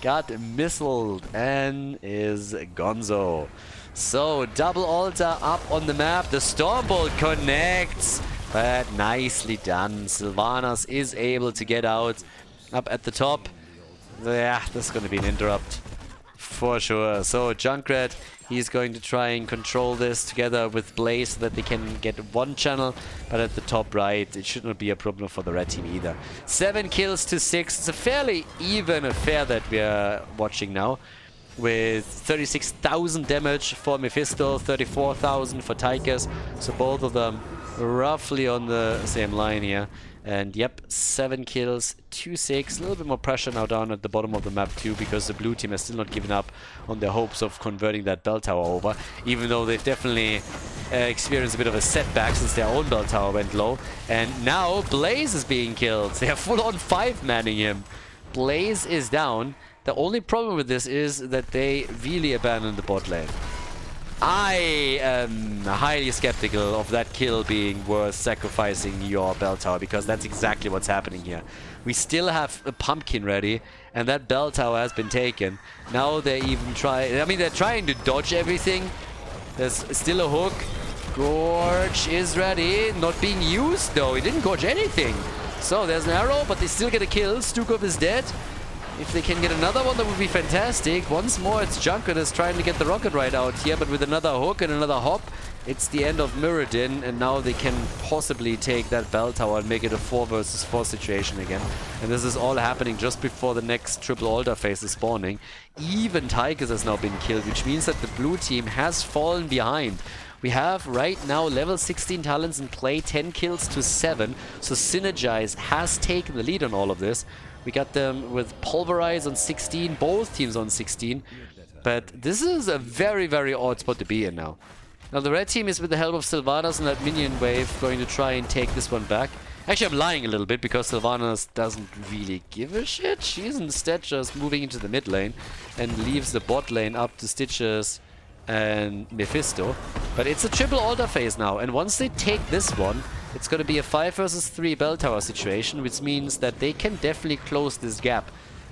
Got missiled and is gonzo. So, double altar up on the map. The Stormbolt connects. But nicely done. Sylvanas is able to get out up at the top. Yeah, this is going to be an interrupt for sure. So Junkrat, he's going to try and control this together with Blaze so that they can get one channel. But at the top right, it should not be a problem for the red team either. 7 kills to 6. It's a fairly even affair that we are watching now, with 36,000 damage for Mephisto, 34,000 for Tychus. So both of them roughly on the same line here. And yep, 7 kills, 2-6. A little bit more pressure now down at the bottom of the map too, because the blue team has still not given up on their hopes of converting that bell tower over, even though they've definitely experienced a bit of a setback since their own bell tower went low. And now Blaze is being killed. They are full on 5-manning him. Blaze is down. The only problem with this is that they really abandoned the bot lane. I am highly skeptical of that kill being worth sacrificing your bell tower, because that's exactly what's happening here. We still have a pumpkin ready, and that bell tower has been taken. Now they're even trying... I mean, they're trying to dodge everything. There's still a hook. Gorge is ready. Not being used, though. He didn't gorge anything. So there's an arrow, but they still get a kill. Stukov is dead. If they can get another one, that would be fantastic. Once more, it's Junkrat is trying to get the rocket right out here, but with another hook and another hop, it's the end of Muradin, and now they can possibly take that bell tower and make it a 4 versus 4 situation again. And this is all happening just before the next triple altar phase is spawning. Even Tychus has now been killed, which means that the blue team has fallen behind. We have right now level 16 talents in play, 10 kills to 7. So Synergize has taken the lead on all of this. We got them with Pulverize on 16, both teams on 16. But this is a very, very odd spot to be in now. Now the red team is, with the help of Sylvanas and that minion wave, going to try and take this one back. Actually, I'm lying a little bit, because Sylvanas doesn't really give a shit. She's instead just moving into the mid lane and leaves the bot lane up to Stitches and Mephisto. But it's a triple altar phase now, and once they take this one, it's going to be a 5 versus 3 bell tower situation, which means that they can definitely close this gap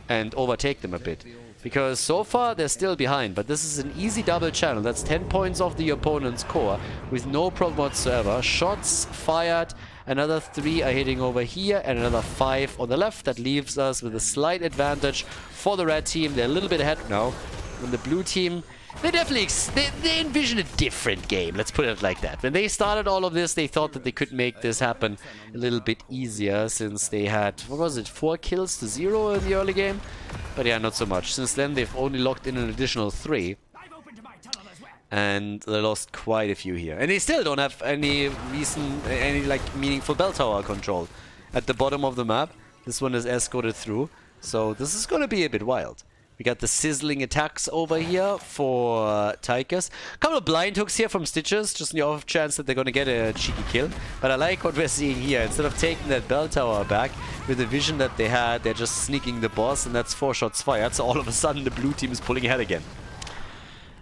and overtake them a bit. Because so far they're still behind, but this is an easy double channel. That's 10 points off the opponent's core with no problem whatsoever. Shots fired, another 3 are hitting over here and another 5 on the left. That leaves us with a slight advantage for the red team. They're a little bit ahead now. And the blue team, they definitely they envision a different game, let's put it like that. When they started all of this, they thought that they could make this happen a little bit easier, since they had, what was it, 4 kills to 0 in the early game? But yeah, not so much. Since then, they've only locked in an additional 3. And they lost quite a few here. And they still don't have any like meaningful bell tower control. At the bottom of the map, this one is escorted through. So this is going to be a bit wild. We got the sizzling attacks over here for Tychus. A couple of blind hooks here from Stitches, just in the off chance that they're going to get a cheeky kill. But I like what we're seeing here. Instead of taking that bell tower back with the vision that they had, they're just sneaking the boss, and that's 4 shots fired. So all of a sudden the blue team is pulling ahead again.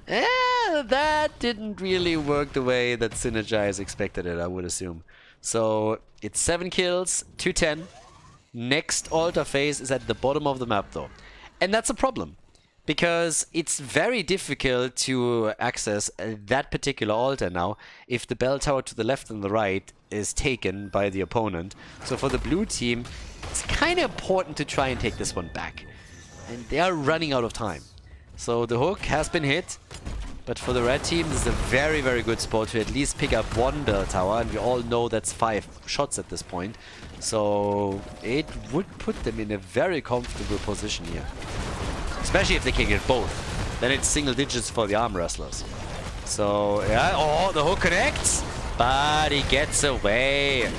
That didn't really work the way that Synergize expected it, I would assume. So it's 7 kills, 2-10. Next altar phase is at the bottom of the map though. And that's a problem. because it's very difficult to access that particular altar now if the bell tower to the left and the right is taken by the opponent. So for the blue team, it's kind of important to try and take this one back. And they are running out of time. So the hook has been hit, but for the red team, this is a very, very good spot to at least pick up one bell tower, and we all know that's 5 shots at this point. So it would put them in a very comfortable position here. Especially if they can get both. Then it's single digits for the arm wrestlers. So, yeah, oh, the hook connects, but he gets away.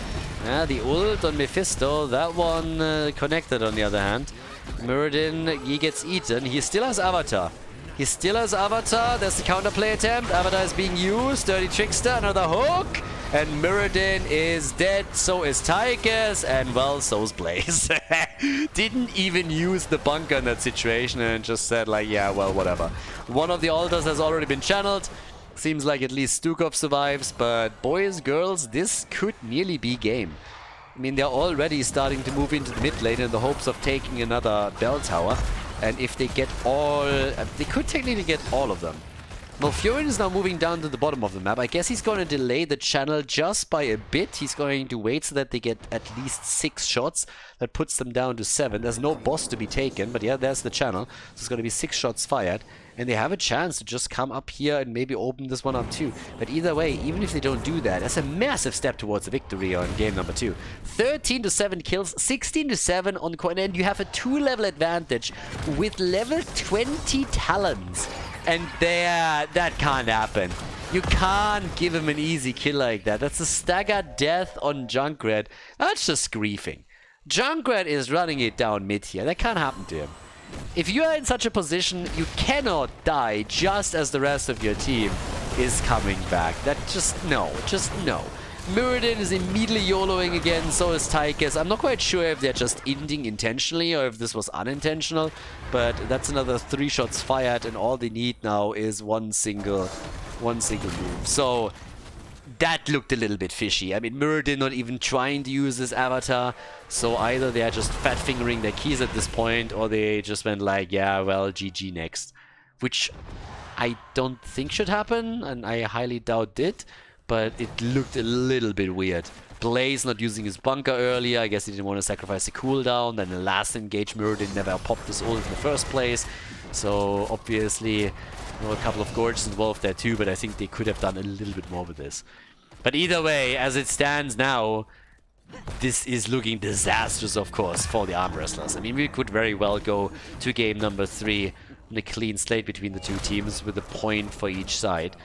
Yeah, the ult on Mephisto, that one connected on the other hand. Muradin, he gets eaten. He still has Avatar. He still has Avatar. There's the counterplay attempt. Avatar is being used. Dirty Trickster, another hook. And Muradin is dead. So is Tychus. And well, so's Blaze. Didn't even use the bunker in that situation and just said like, yeah, well, whatever. One of the altars has already been channeled. Seems like at least Stukov survives. But boys, girls, this could nearly be game. I mean, they're already starting to move into the mid lane in the hopes of taking another bell tower. And if they get all... they could technically get all of them. Malfurion is now moving down to the bottom of the map. I guess he's going to delay the channel just by a bit. He's going to wait so that they get at least 6 shots. That puts them down to 7. There's no boss to be taken, but yeah, there's the channel. So it's going to be 6 shots fired. And they have a chance to just come up here and maybe open this one up too. But either way, even if they don't do that, that's a massive step towards a victory on game number 2. 13-7 kills, 16-7 on coin, and you have a 2-level advantage with level 20 talents. And there, that can't happen. You can't give him an easy kill like that. That's a staggered death on Junkrat. That's just griefing. Junkrat is running it down mid here. That can't happen to him. If you are in such a position, you cannot die just as the rest of your team is coming back. That just no. Muradin is immediately YOLOing again, so is Tychus. I'm not quite sure if they're just ending intentionally or if this was unintentional, but that's another 3 shots fired, and all they need now is one single move. So that looked a little bit fishy. I mean, Muradin not even trying to use his avatar, so either they are just fat fingering their keys at this point, or they just went like, yeah, well, GG next. Which I don't think should happen, and I highly doubt did. But it looked a little bit weird. Blaze not using his bunker earlier. I guess he didn't want to sacrifice the cooldown. Then the last engage Muradin never popped this ult in the first place. So obviously, you know, a couple of gorges involved there too. But I think they could have done a little bit more with this. But either way, as it stands now, this is looking disastrous, of course, for the arm wrestlers. I mean, we could very well go to game number 3 on a clean slate between the two teams with a point for each side.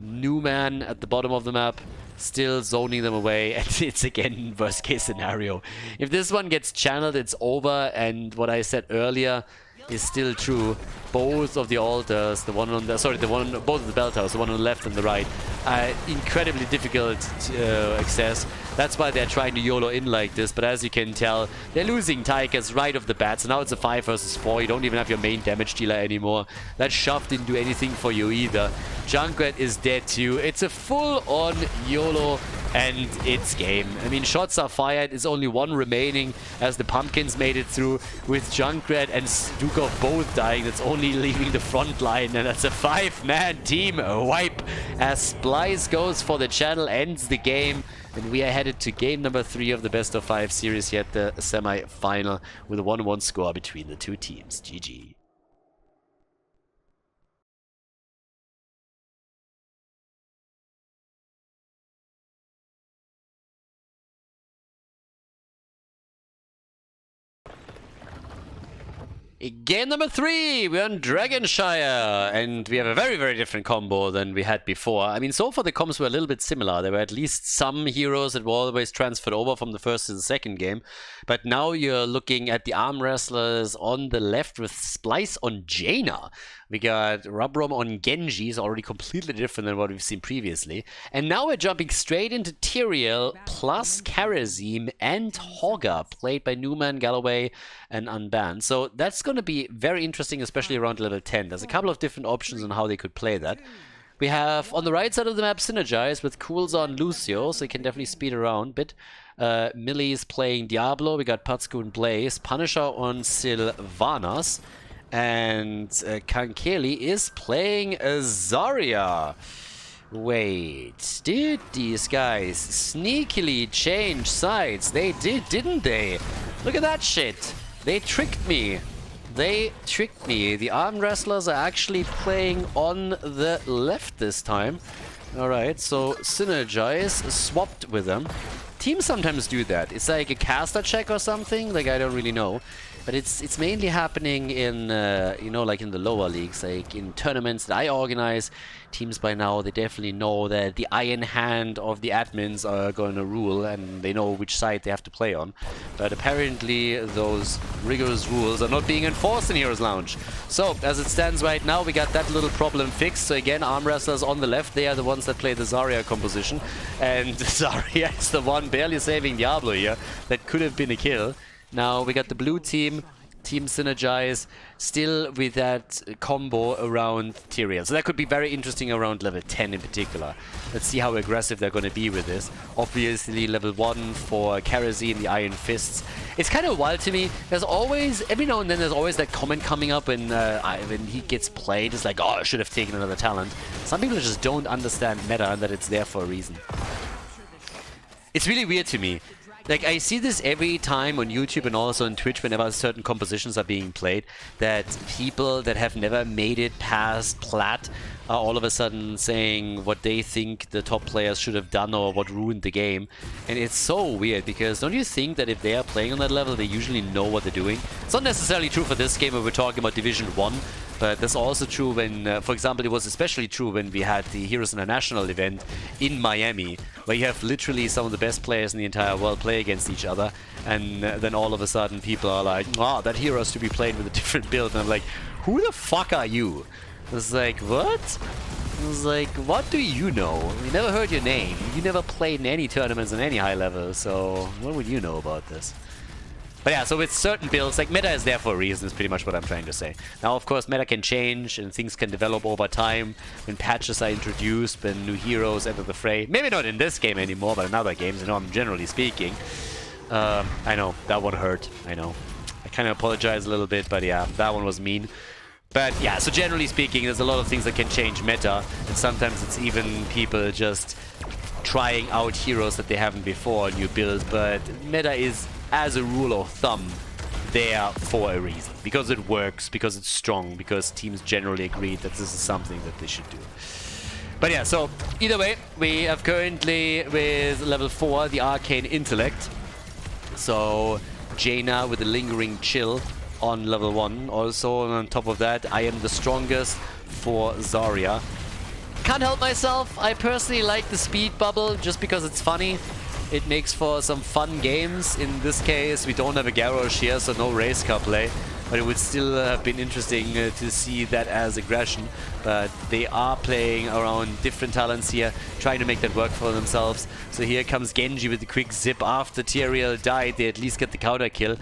Newman at the bottom of the map, still zoning them away, and it's again worst case scenario. If this one gets channeled, it's over, and what I said earlier is still true. Both of the altars, both of the bell towers, the one on the left and the right, are incredibly difficult to access. That's why they're trying to YOLO in like this, but as you can tell, they're losing Tychus right off the bat, so now it's a 5 versus 4. You don't even have your main damage dealer anymore. That shove didn't do anything for you either. Junkrat is dead too. It's a full-on YOLO, and it's game. I mean, shots are fired. There's only one remaining as the Pumpkins made it through with Junkrat and Stukov both dying. That's only leaving the front line, and that's a 5-man team wipe as Splice goes for the channel, ends the game, and we are headed to game number 3 of the best of 5 series, yet the semi-final with a 1-1 score between the two teams. GG. Game number 3, we're on Dragonshire, and we have a very, very different combo than we had before. I mean, so far the combos were a little bit similar. There were at least some heroes that were always transferred over from the first to the second game. But now you're looking at the arm wrestlers on the left with Splice on Jaina. We got Rubrom on Genji, is already completely different than what we've seen previously. And now we're jumping straight into Tyrael plus Kharazim and Hogger, played by Newman, Galloway, and Unbanned. So that's going to be very interesting, especially around level 10. There's a couple of different options on how they could play that. We have on the right side of the map Synergize with Cools on Lucio, so you can definitely speed around a bit. Millie's playing Diablo, we got Patsuko and Blaze, Punisher on Sylvanas, And Kankeli is playing a Zarya. Wait, did these guys sneakily change sides? They did, didn't they? Look at that shit. They tricked me. They tricked me. The arm wrestlers are actually playing on the left this time. Alright, so Synergize swapped with them. Teams sometimes do that. It's like a caster check or something, like I don't really know. But it's mainly happening in, you know, like in the lower leagues, like in tournaments that I organize. Teams by now, they definitely know that the iron hand of the admins are going to rule and they know which side they have to play on. But apparently those rigorous rules are not being enforced in Heroes Lounge. So, as it stands right now, we got that little problem fixed. So again, arm wrestlers on the left, they are the ones that play the Zarya composition. And Zarya is the one barely saving Diablo here. That could have been a kill. Now we got the blue team, Team Synergize, still with that combo around Tyrael. So that could be very interesting around level 10 in particular. Let's see how aggressive they're going to be with this. Obviously level 1 for Kerosene, the Iron Fists. It's kind of wild to me. There's always, every now and then there's always that comment coming up when he gets played. It's like, oh, I should have taken another talent. Some people just don't understand meta and that it's there for a reason. It's really weird to me. Like, I see this every time on YouTube and also on Twitch whenever certain compositions are being played, that people that have never made it past Plat are all of a sudden saying what they think the top players should have done or what ruined the game. And it's so weird, because don't you think that if they are playing on that level, they usually know what they're doing? It's not necessarily true for this game when we're talking about Division 1, but that's also true when, for example, it was especially true when we had the Heroes International event in Miami, where you have literally some of the best players in the entire world play against each other, and then all of a sudden people are like, oh, that hero has to be played with a different build, and I'm like, who the fuck are you? It's like, what? It's like, what do you know? We never heard your name. You never played in any tournaments on any high level, so what would you know about this? But yeah, so with certain builds, like meta is there for a reason, is pretty much what I'm trying to say. Now, of course, meta can change and things can develop over time when patches are introduced, when new heroes enter the fray. Maybe not in this game anymore, but in other games, you know, I'm generally speaking. I know, that one hurt, I know. I kind of apologize a little bit, but yeah, that one was mean. But yeah, so generally speaking, there's a lot of things that can change meta, and sometimes it's even people just trying out heroes that they haven't before, new builds, but meta is, as a rule of thumb, there for a reason. Because it works, because it's strong, because teams generally agree that this is something that they should do. But yeah, so either way, we have currently with level 4 the Arcane Intellect. So Jaina with the Lingering Chill on level 1. Also on top of that, I am the strongest for Zarya. Can't help myself, I personally like the speed bubble just because it's funny. It makes for some fun games. In this case, we don't have a GARAGNAROS here, so no race car play. But it would still have been interesting to see that as aggression. But they are playing around different talents here, trying to make that work for themselves. So here comes Genji with the quick zip after Tyrael died. They at least get the counter kill.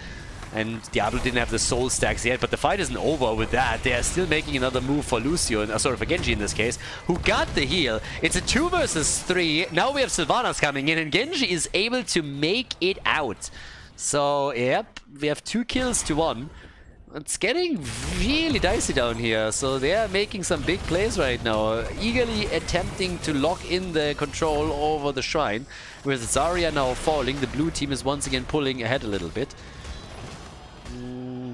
And Diablo didn't have the soul stacks yet, but the fight isn't over with that. They are still making another move for Lucio, sorry, for Genji in this case, who got the heal. It's a 2 versus 3. Now we have Sylvanas coming in, and Genji is able to make it out. So, yep, we have 2 kills to 1. It's getting really dicey down here, so they are making some big plays right now, eagerly attempting to lock in the control over the shrine. With Zarya now falling, the blue team is once again pulling ahead a little bit.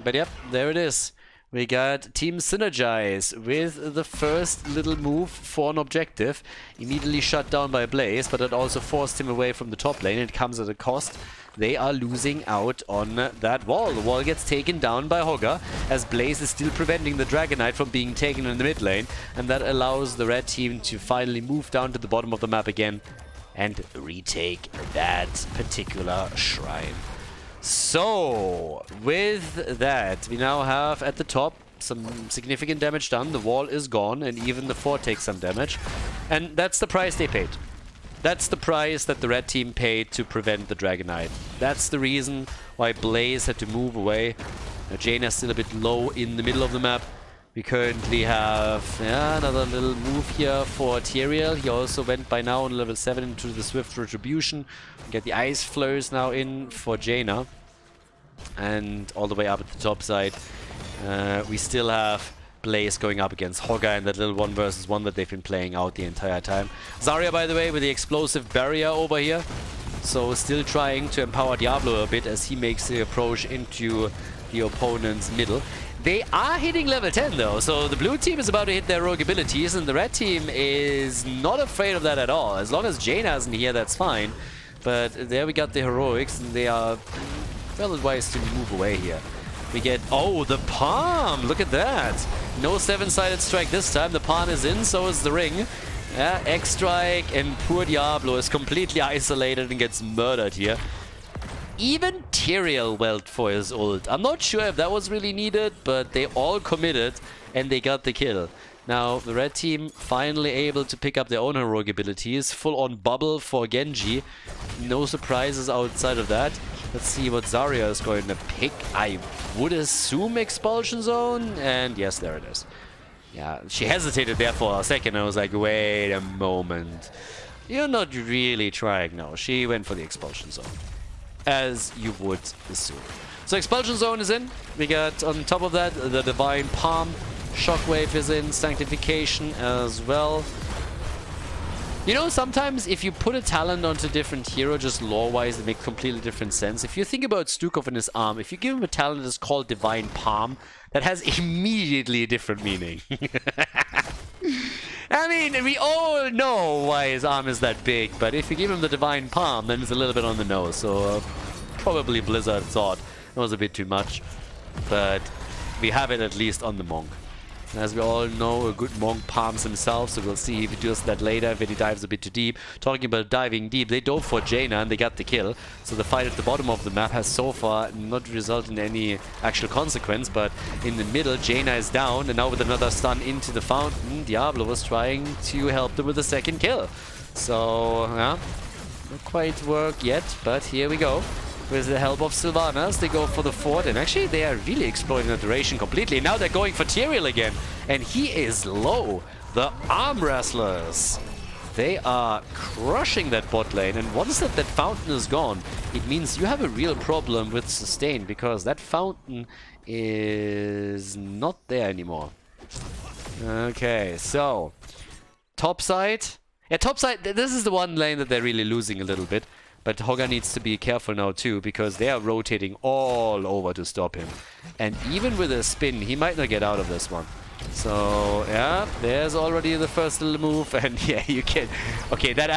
But yep, there it is. We got Team Synergize with the first little move for an objective. Immediately shut down by Blaze, but it also forced him away from the top lane. It comes at a cost. They are losing out on that wall. The wall gets taken down by Hogger, as Blaze is still preventing the Dragon Knight from being taken in the mid lane. And that allows the red team to finally move down to the bottom of the map again and retake that particular shrine. So, with that, we now have at the top some significant damage done. The wall is gone, and even the fort takes some damage. And that's the price they paid. That's the price that the red team paid to prevent the Dragon Knight. That's the reason why Blaze had to move away. Now, Jaina's still a bit low in the middle of the map. We currently have another little move here for Tyrael. He also went by now on level 7 into the Swift Retribution. We get the Ice Flurs now in for Jaina. And all the way up at the top side. We still have Blaze going up against Hogga in that little 1 versus 1 that they've been playing out the entire time. Zarya, by the way, with the explosive barrier over here. So still trying to empower Diablo a bit as he makes the approach into the opponent's middle. They are hitting level 10 though, so the blue team is about to hit their rogue abilities and the red team is not afraid of that at all. As long as Jaina isn't here, that's fine. But there we got the heroics and they are well advised to move away here. We get, oh, the palm! Look at that! No 7-sided strike this time, the palm is in, so is the ring. Yeah, X-Strike, and poor Diablo is completely isolated and gets murdered here. Even Tyrael went for his ult. I'm not sure if that was really needed, but they all committed and they got the kill. Now, the red team finally able to pick up their own heroic abilities. Full-on bubble for Genji. No surprises outside of that. Let's see what Zarya is going to pick. I would assume Expulsion Zone, and yes, there it is. Yeah, she hesitated there for a second. I was like, wait a moment. You're not really trying. No, she went for the Expulsion Zone, as you would assume. So Expulsion Zone is in. We got on top of that the Divine Palm. Shockwave is in. Sanctification as well. You know, sometimes if you put a talent onto a different hero, just lore-wise, it makes completely different sense. If you think about Stukov and his arm, if you give him a talent that's called Divine Palm, that has immediately a different meaning. I mean, we all know why his arm is that big, but if you give him the Divine Palm, then it's a little bit on the nose. So probably Blizzard thought it was a bit too much, but we have it at least on the Monk. As we all know, a good Monk palms himself, so we'll see if he does that later, if he dives a bit too deep. Talking about diving deep, they dove for Jaina and they got the kill. So the fight at the bottom of the map has so far not resulted in any actual consequence, but in the middle, Jaina is down, and now with another stun into the fountain, Diablo was trying to help them with the second kill. So, yeah, not quite work yet, but here we go. With the help of Sylvanas, they go for the fort, and actually they are really exploiting the duration completely. Now they're going for Tyrael again, and he is low. The arm wrestlers, they are crushing that bot lane, and once that fountain is gone, it means you have a real problem with sustain, because that fountain is not there anymore. Okay, so top side. Yeah, top side, this is the one lane that they're really losing a little bit. But Hogga needs to be careful now too, because they are rotating all over to stop him. And even with a spin, he might not get out of this one. So, yeah, there's already the first little move, and yeah, you can... Okay, that...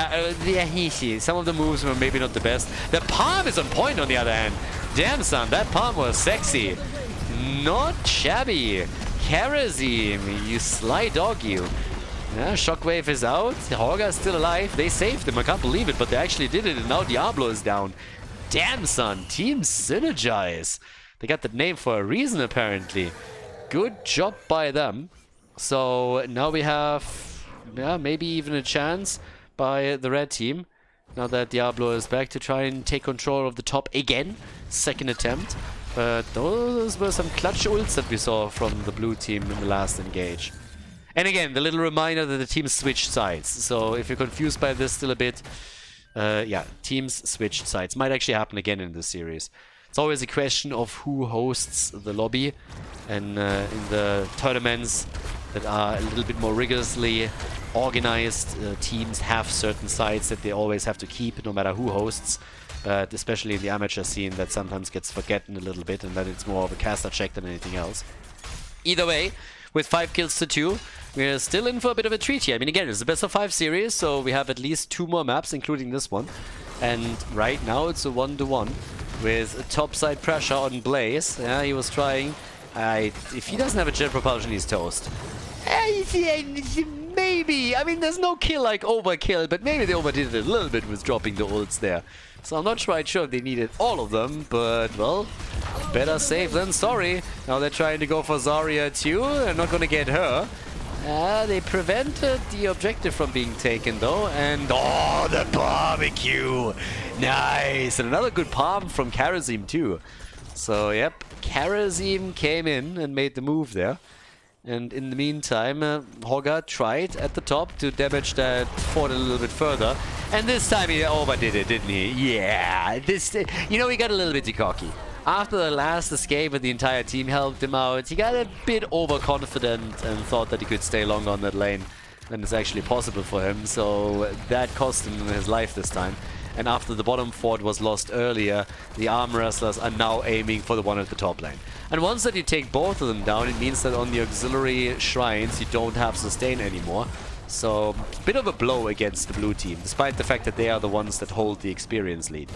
yeah, some of the moves were maybe not the best. The palm is on point on the other hand. Damn, son, that palm was sexy. Not shabby. Kharazim, you sly dog, you. Yeah, Shockwave is out. Hogga is still alive. They saved him. I can't believe it, but they actually did it, and now Diablo is down. Damn, son. Team Synergize. They got that name for a reason, apparently. Good job by them. So now we have, yeah, maybe even a chance by the red team. Now that Diablo is back to try and take control of the top again. Second attempt. But those were some clutch ults that we saw from the blue team in the last engage. And again, the little reminder that the teams switched sides. So if you're confused by this still a bit, yeah, teams switched sides. Might actually happen again in this series. It's always a question of who hosts the lobby. And in the tournaments that are a little bit more rigorously organized, teams have certain sides that they always have to keep, no matter who hosts. But especially in the amateur scene, that sometimes gets forgotten a little bit, and that it's more of a caster check than anything else. Either way, with 5 kills to 2, we're still in for a bit of a treat here. I mean, again, it's a best of 5 series, so we have at least 2 more maps, including this one. And right now it's a 1-to-1 with a topside pressure on Blaze. Yeah, he was trying. If he doesn't have a jet propulsion, he's toast. Maybe. I mean, there's no kill like overkill, but maybe they overdid it a little bit with dropping the ults there. So I'm not quite sure if they needed all of them, but, well, better safe than sorry. Now they're trying to go for Zarya too. They're not going to get her. They prevented the objective from being taken though, and oh, the barbecue! Nice! And another good palm from Kharazim too. So, yep, Kharazim came in and made the move there. And in the meantime, Hogga tried at the top to damage that fort a little bit further. And this time he overdid it, didn't he? Yeah, this, you know, he got a little bit too cocky. after the last escape and the entire team helped him out, he got a bit overconfident and thought that he could stay longer on that lane than is actually possible for him. So that cost him his life this time. And after the bottom fort was lost earlier, the arm wrestlers are now aiming for the one at the top lane. And once that you take both of them down, it means that on the auxiliary shrines you don't have sustain anymore. So, bit of a blow against the blue team, despite the fact that they are the ones that hold the experience lead.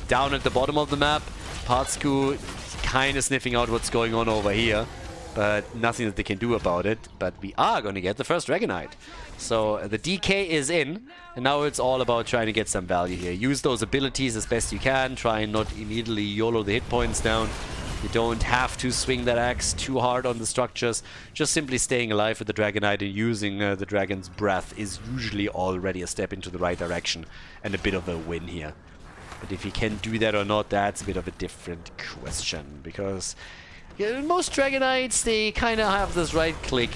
Down at the bottom of the map, Partsku kind of sniffing out what's going on over here, but nothing that they can do about it. But we are going to get the first Dragonite. So the DK is in, and now it's all about trying to get some value here. Use those abilities as best you can, try and not immediately YOLO the hit points down. You don't have to swing that axe too hard on the structures. Just simply staying alive with the Dragonite and using the Dragon's Breath is usually already a step into the right direction and a bit of a win here. But if you can do that or not, that's a bit of a different question, because most Dragonites, they kind of have this right-click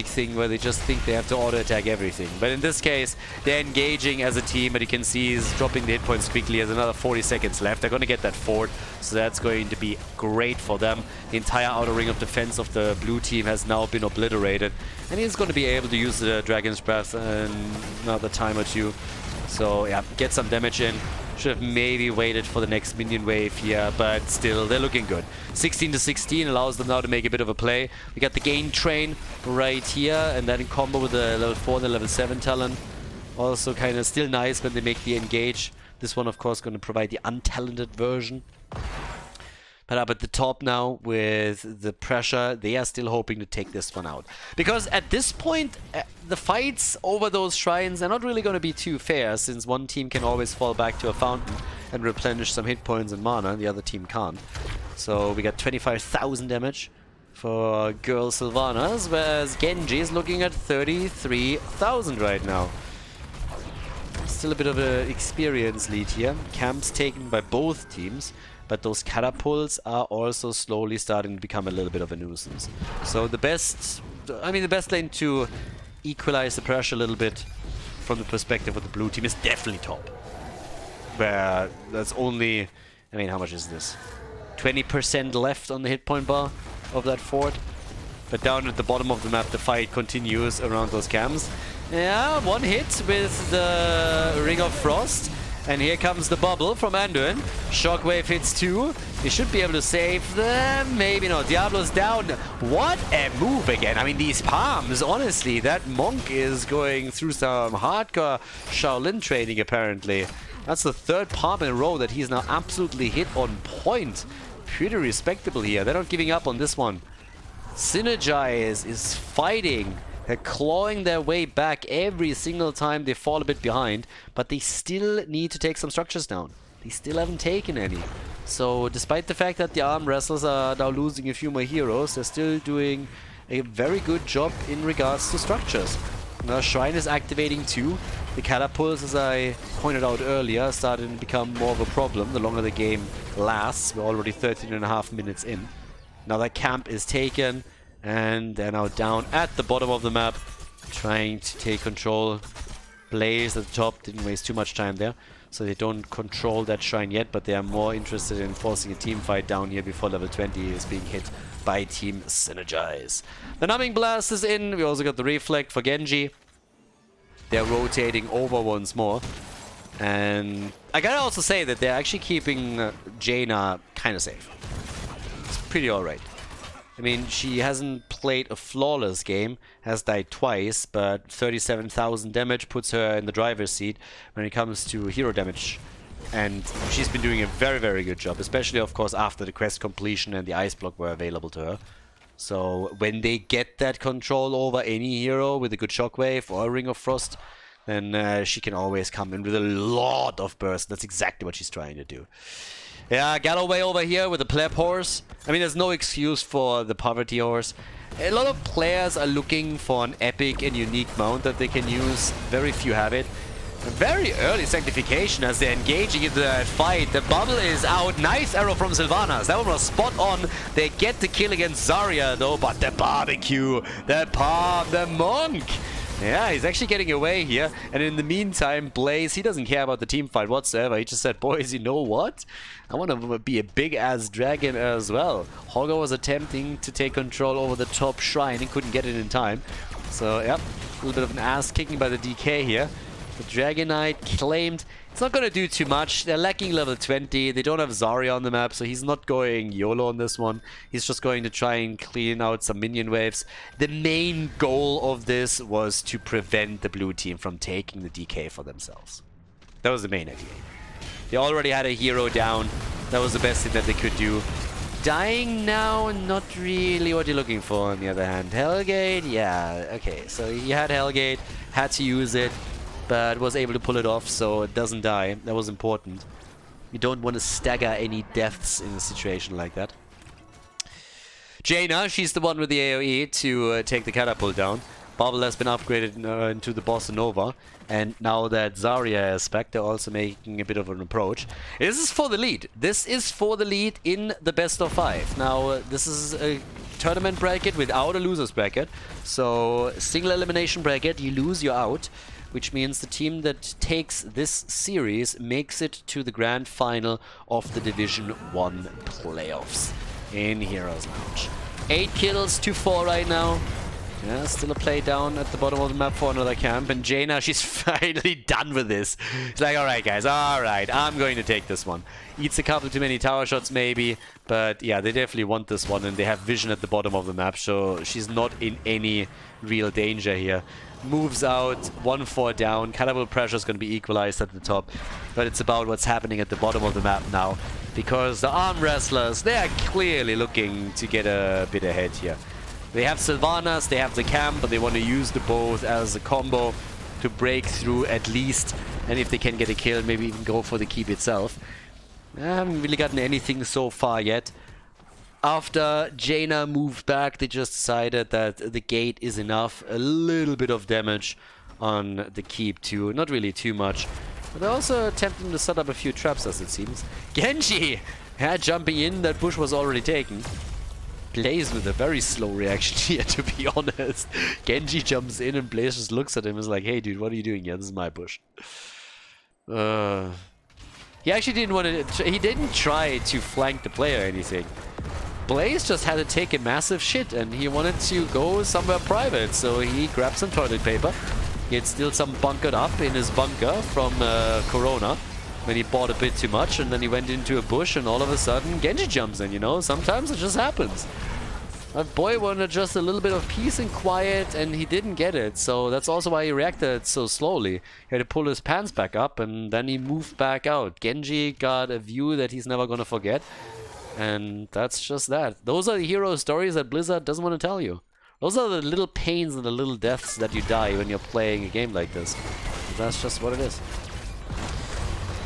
thing where they just think they have to auto-attack everything. But in this case, they're engaging as a team, and you can see he's dropping the hit points quickly. There's another 40 seconds left. They're going to get that fort, so that's going to be great for them. The entire outer ring of defense of the blue team has now been obliterated, and he's going to be able to use the Dragon's Breath in another time or two. So yeah, get some damage in. Should have maybe waited for the next minion wave here, but still, they're looking good. 16 to 16 allows them now to make a bit of a play. We got the gain train right here, and that in combo with the level 4 and the level 7 talent. Also kind of still nice when they make the engage. This one, of course, going to provide the untalented version. But up at the top now, with the pressure, they are still hoping to take this one out. Because at this point, the fights over those shrines are not really going to be too fair, since one team can always fall back to a fountain and replenish some hit points and mana, and the other team can't. So we got 25,000 damage for girl Sylvanas, whereas Genji is looking at 33,000 right now. Still a bit of an experience lead here. Camps taken by both teams. But those catapults are also slowly starting to become a little bit of a nuisance. So the best lane to equalize the pressure a little bit from the perspective of the blue team is definitely top. Where that's only, I mean, how much is this? 20% left on the hit point bar of that fort. But down at the bottom of the map, the fight continues around those camps. Yeah, one hit with the Ring of Frost. And here comes the bubble from Anduin. Shockwave hits 2. He should be able to save them. Maybe not. Diablo's down. What a move again. I mean, these palms, honestly, that monk is going through some hardcore Shaolin training, apparently. That's the third palm in a row that he's now absolutely hit on point. Pretty respectable here. They're not giving up on this one. Synergize is fighting. They're clawing their way back every single time they fall a bit behind, but they still need to take some structures down. They still haven't taken any. So despite the fact that the arm wrestlers are now losing a few more heroes, they're still doing a very good job in regards to structures. Now Shrine is activating too. The catapults, as I pointed out earlier, started to become more of a problem the longer the game lasts. We're already 13.5 minutes in. Now that camp is taken. And they're now down at the bottom of the map, trying to take control. Blaze at the top, didn't waste too much time there. So they don't control that shrine yet, but they are more interested in forcing a team fight down here before level 20 is being hit by Team Synergize. The Numbing Blast is in. We also got the Reflect for Genji. They're rotating over once more. And I gotta also say that they're actually keeping Jaina kind of safe. It's pretty alright. I mean, she hasn't played a flawless game, has died twice, but 37,000 damage puts her in the driver's seat when it comes to hero damage. And she's been doing a very, very good job, especially, of course, after the quest completion and the ice block were available to her. So when they get that control over any hero with a good shockwave or a Ring of Frost, then she can always come in with a lot of burst. That's exactly what she's trying to do. Yeah, Galloway over here with the pleb horse. I mean, there's no excuse for the poverty horse. A lot of players are looking for an epic and unique mount that they can use. Very few have it. A very early sanctification as they're engaging into that fight. The bubble is out. Nice arrow from Sylvanas. That one was spot on. They get the kill against Zarya though, but the barbecue, the palm, the monk. Yeah, he's actually getting away here. And in the meantime, Blaze, he doesn't care about the team fight whatsoever. He just said, boys, you know what? I want to be a big-ass dragon as well. Holger was attempting to take control over the top shrine and couldn't get it in time. So, yep, a little bit of an ass-kicking by the DK here. The Dragon Knight claimed it's not going to do too much. They're lacking level 20. They don't have Zarya on the map, so he's not going YOLO on this one. He's just going to try and clean out some minion waves. The main goal of this was to prevent the blue team from taking the DK for themselves. That was the main idea. They already had a hero down. That was the best thing that they could do. Dying now, not really what you're looking for on the other hand. Hellgate, yeah, okay. So he had Hellgate, had to use it, but was able to pull it off, so it doesn't die. That was important. You don't want to stagger any deaths in a situation like that. Jaina, she's the one with the AoE to take the catapult down. Bubble has been upgraded into the Bossa Nova, and now that Zarya is back, they're also making a bit of an approach. This is for the lead. This is for the lead in the best of 5. Now, this is a tournament bracket without a loser's bracket, so single elimination bracket, you lose, you're out. Which means the team that takes this series makes it to the grand final of the Division 1 playoffs in Heroes Lounge. 8 kills to 4 right now. Yeah, still a play down at the bottom of the map for another camp. And Jaina, she's finally done with this. She's like, alright guys, alright, I'm going to take this one. Eats a couple too many tower shots maybe, but yeah, they definitely want this one and they have vision at the bottom of the map, so she's not in any real danger here. Moves out, 1-4 down, catapult pressure is going to be equalized at the top, but it's about what's happening at the bottom of the map now, because the arm wrestlers, they are clearly looking to get a bit ahead here. They have Sylvanas, they have the camp, but they want to use the both as a combo to break through at least, and if they can get a kill, maybe even go for the keep itself. I haven't really gotten anything so far yet. After Jaina moved back, they just decided that the gate is enough. A little bit of damage on the keep too, not really too much. But they're also attempting to set up a few traps as it seems. Genji! Yeah, jumping in, that bush was already taken. Blaze with a very slow reaction here, to be honest. Genji jumps in and Blaze just looks at him and is like, hey dude, what are you doing here? This is my bush. He actually didn't want to... He didn't try to flank the player or anything. Blaze just had to take a massive shit and he wanted to go somewhere private, so he grabbed some toilet paper. He had still some bunkered up in his bunker from Corona when he bought a bit too much, and then he went into a bush and all of a sudden Genji jumps in, you know? Sometimes it just happens. That boy wanted just a little bit of peace and quiet and he didn't get it, so that's also why he reacted so slowly. He had to pull his pants back up and then he moved back out. Genji got a view that he's never gonna forget. And that's just that. Those are the hero stories that Blizzard doesn't want to tell you. Those are the little pains and the little deaths that you die when you're playing a game like this. That's just what it is.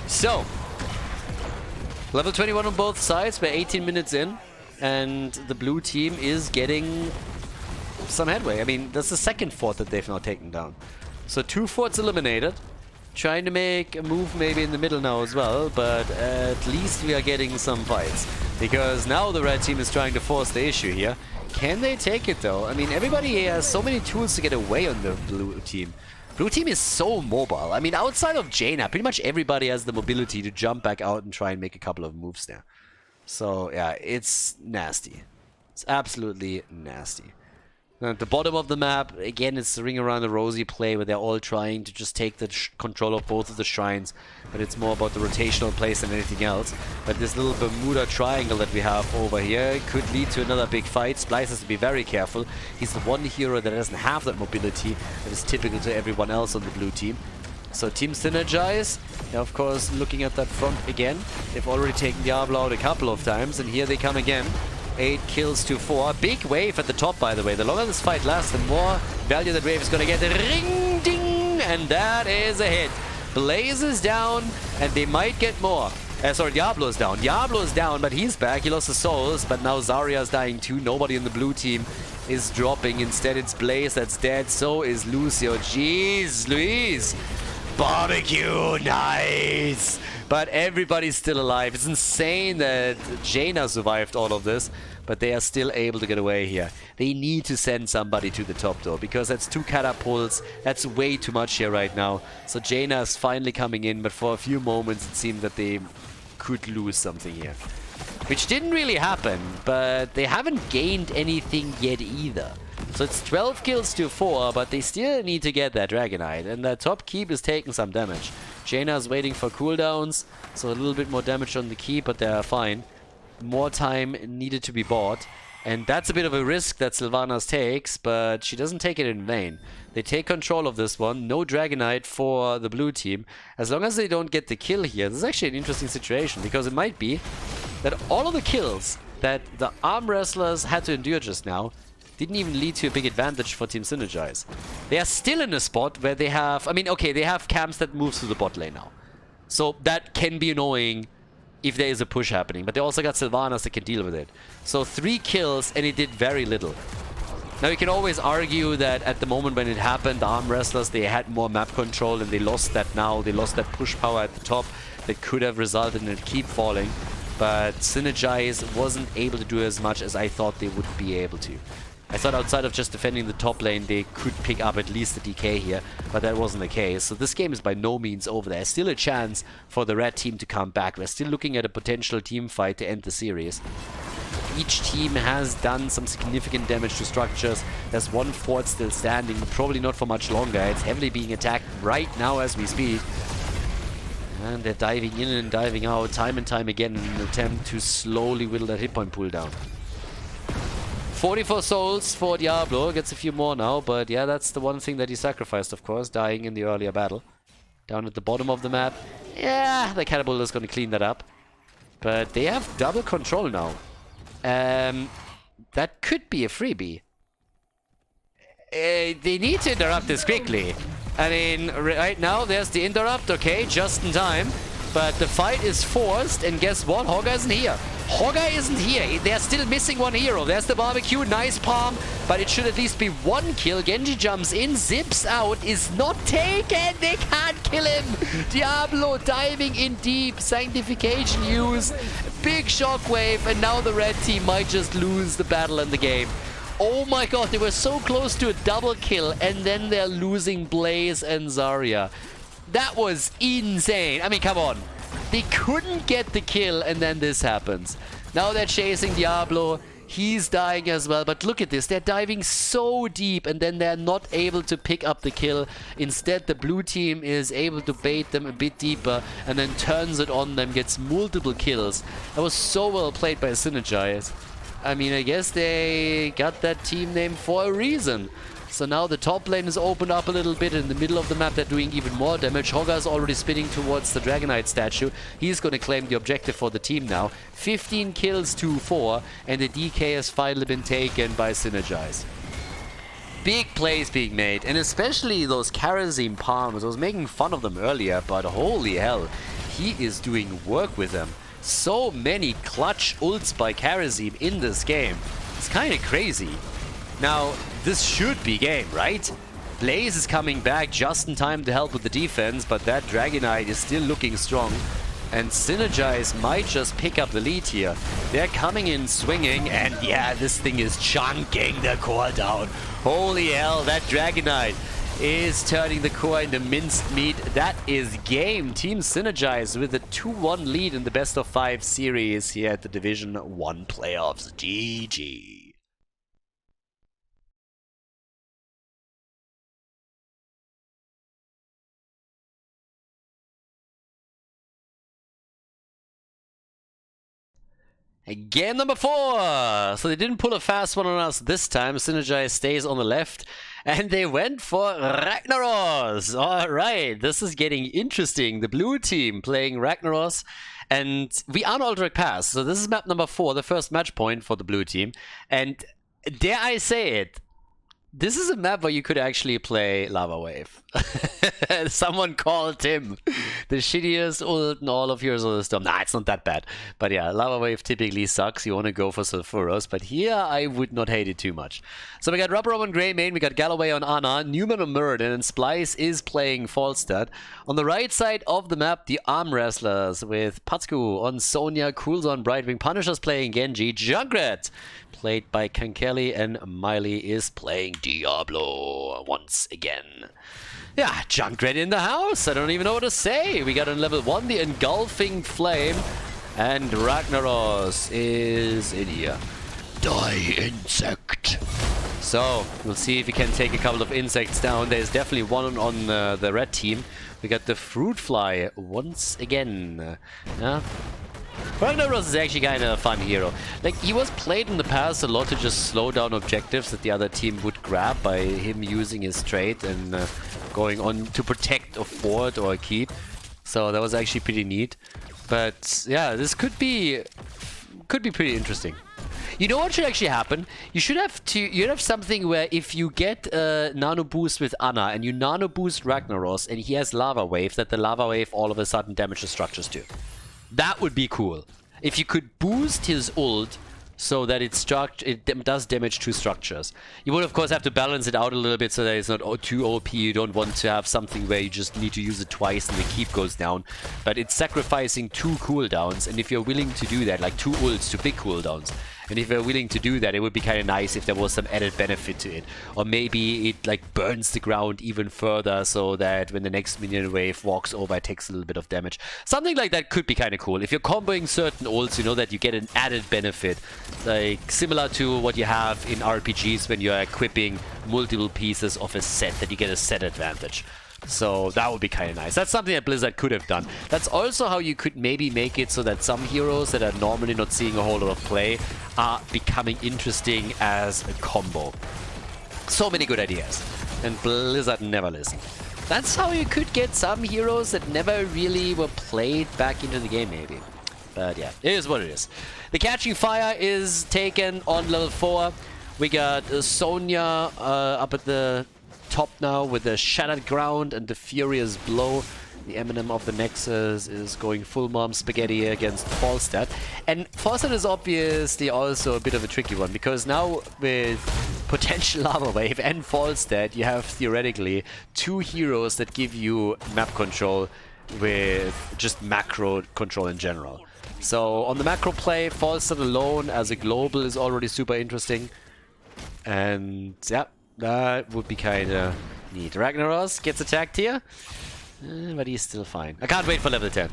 So, level 21 on both sides. We're 18 minutes in. And the blue team is getting some headway. I mean, that's the second fort that they've now taken down. So 2 forts eliminated. Trying to make a move maybe in the middle now as well, but at least we are getting some fights. Because now the red team is trying to force the issue here. Can they take it though? I mean, everybody here has so many tools to get away on the blue team. Blue team is so mobile. I mean, outside of Jaina, pretty much everybody has the mobility to jump back out and try and make a couple of moves there. So yeah, it's nasty. It's absolutely nasty. At the bottom of the map, again, it's the Ring Around the Rosie play where they're all trying to just take the control of both of the shrines, but it's more about the rotational plays than anything else. But this little Bermuda triangle that we have over here could lead to another big fight. Splice has to be very careful. He's the one hero that doesn't have that mobility that is typical to everyone else on the blue team. So Team Synergize, they're of course looking at that front again. They've already taken Diablo out a couple of times, and here they come again. 8 kills to 4. Big wave at the top, by the way. The longer this fight lasts, the more value that wave is going to get. Ring, ding! And that is a hit. Blaze is down, and they might get more. Sorry, Diablo's down. Diablo's down, but he's back. He lost his souls, but now Zarya's dying too. Nobody in the blue team is dropping. Instead, it's Blaze that's dead. So is Lucio. Jeez, Luis. Barbecue, nice! But everybody's still alive. It's insane that Jaina survived all of this, but they are still able to get away here. They need to send somebody to the top though, because that's 2 catapults. That's way too much here right now. So Jaina is finally coming in, but for a few moments it seemed that they could lose something here. Which didn't really happen, but they haven't gained anything yet either. So it's 12 kills to 4, but they still need to get that Dragonite. And that top keep is taking some damage. Jaina is waiting for cooldowns, so a little bit more damage on the keep, but they're fine. More time needed to be bought. And that's a bit of a risk that Sylvanas takes, but she doesn't take it in vain. They take control of this one. No Dragonite for the blue team. As long as they don't get the kill here, this is actually an interesting situation, because it might be that all of the kills that the arm wrestlers had to endure just now didn't even lead to a big advantage for Team Synergize. They are still in a spot where they have... I mean, okay, they have camps that move through the bot lane now. So that can be annoying if there is a push happening. But they also got Sylvanas that can deal with it. So 3 kills and it did very little. Now you can always argue that at the moment when it happened, the arm wrestlers, they had more map control and they lost that now. They lost that push power at the top that could have resulted in it keep falling. But Synergize wasn't able to do as much as I thought they would be able to. I thought outside of just defending the top lane, they could pick up at least the DK here, but that wasn't the case. So this game is by no means over. There's still a chance for the red team to come back. We're still looking at a potential team fight to end the series. Each team has done some significant damage to structures. There's one fort still standing, probably not for much longer. It's heavily being attacked right now as we speak. And they're diving in and diving out time and time again in an attempt to slowly whittle that hit point pool down. 44 souls for Diablo, gets a few more now, but yeah, that's the one thing that he sacrificed, of course, dying in the earlier battle. Down at the bottom of the map, yeah, the catapult is going to clean that up. But they have double control now. That could be a freebie. They need to interrupt this quickly. I mean, right now, there's the interrupt, okay, just in time. But the fight is forced, and guess what? Hogger isn't here. Hogger isn't here. They're still missing one hero. There's the barbecue, nice palm, but it should at least be 1 kill. Genji jumps in, zips out, is not taken. They can't kill him. Diablo diving in deep, sanctification use, big shockwave, and now the red team might just lose the battle and the game. Oh my god, they were so close to a double kill, and then they're losing Blaze and Zarya. That was insane. I mean, come on. They couldn't get the kill, and then this happens. Now they're chasing Diablo. He's dying as well. But look at this. They're diving so deep, and then they're not able to pick up the kill. Instead, the blue team is able to bait them a bit deeper, and then turns it on them, gets multiple kills. That was so well played by Synergize. I mean, I guess they got that team name for a reason. So now the top lane is opened up a little bit. In the middle of the map, they're doing even more damage. Hogger is already spinning towards the Dragonite statue. He's going to claim the objective for the team now. 15 kills to 4, and the DK has finally been taken by Synergize. Big plays being made, and especially those Karazim palms. I was making fun of them earlier, but holy hell, he is doing work with them. So many clutch ults by Karazim in this game. It's kind of crazy. Now, this should be game, right? Blaze is coming back just in time to help with the defense, but that Dragonite is still looking strong. And Synergize might just pick up the lead here. They're coming in swinging, and yeah, this thing is chunking the core down. Holy hell, that Dragonite is turning the core into minced meat. That is game. Team Synergize with a 2-1 lead in the best of 5 series here at the Division 1 playoffs. GG. Game number 4! So they didn't pull a fast one on us this time. Synergize stays on the left. And they went for RAGNAROS! Alright, this is getting interesting. The blue team playing RAGNAROS. And we are on Alderac Pass. So this is map number 4, the first match point for the blue team. And dare I say it, This is a map where you could actually play Lava Wave. Someone called him the shittiest ult in all of HeroesLounge. Nah, it's not that bad. But yeah, Lava Wave typically sucks. You want to go for Sulfuros. But here, I would not hate it too much. So we got Rubber on Greymane, we got Galloway on Ana, Newman on Muradin, and Splice is playing Falstad. On the right side of the map, the Arm Wrestlers with Patsku on Sonya, Cools on Brightwing, Punisher's playing Genji, Junkrat played by Kankeli, and Miley is playing Diablo once again. Yeah, Junkrat in the house. I don't even know what to say. We got on level 1 the Engulfing Flame, and RAGNAROS is in here. Die, insect. So, we'll see if we can take a couple of insects down. There's definitely one on the red team. We got the Fruit Fly once again. Yeah. RAGNAROS is actually kind of a fun hero. Like, he was played in the past a lot to just slow down objectives that the other team would grab by him using his trait and going on to protect a fort or a keep. So that was actually pretty neat. But yeah, this could be pretty interesting. You know what should actually happen? You'd have something where if you get a nano boost with Ana and you nano boost RAGNAROS and he has Lava Wave, that the Lava Wave all of a sudden damages structures too. That would be cool. If you could boost his ult so that it does damage to structures. You would of course have to balance it out a little bit so that it's not too OP. You don't want to have something where you just need to use it twice and the keep goes down. But it's sacrificing 2 cooldowns, and if you're willing to do that, like 2 ults to big cooldowns, and if you're willing to do that, it would be kind of nice if there was some added benefit to it. Or maybe it like burns the ground even further so that when the next minion wave walks over, it takes a little bit of damage. Something like that could be kind of cool. If you're comboing certain ults, you know that you get an added benefit. Like similar to what you have in RPGs when you're equipping multiple pieces of a set, that you get a set advantage. So that would be kind of nice. That's something that Blizzard could have done. That's also how you could maybe make it so that some heroes that are normally not seeing a whole lot of play are becoming interesting as a combo. So many good ideas. And Blizzard never listened. That's how you could get some heroes that never really were played back into the game, maybe. But yeah, it is what it is. The Catching Fire is taken on level 4. We got Sonya up at the top now with the Shattered Ground and the Furious Blow. The Eminem of the Nexus is going full mom spaghetti against Falstad. And Falstad is obviously also a bit of a tricky one, because now with potential Lava Wave and Falstad, you have theoretically 2 heroes that give you map control with just macro control in general. So on the macro play, Falstad alone as a global is already super interesting. And yeah, that would be kind of neat. RAGNAROS gets attacked here, but he's still fine. I can't wait for level 10.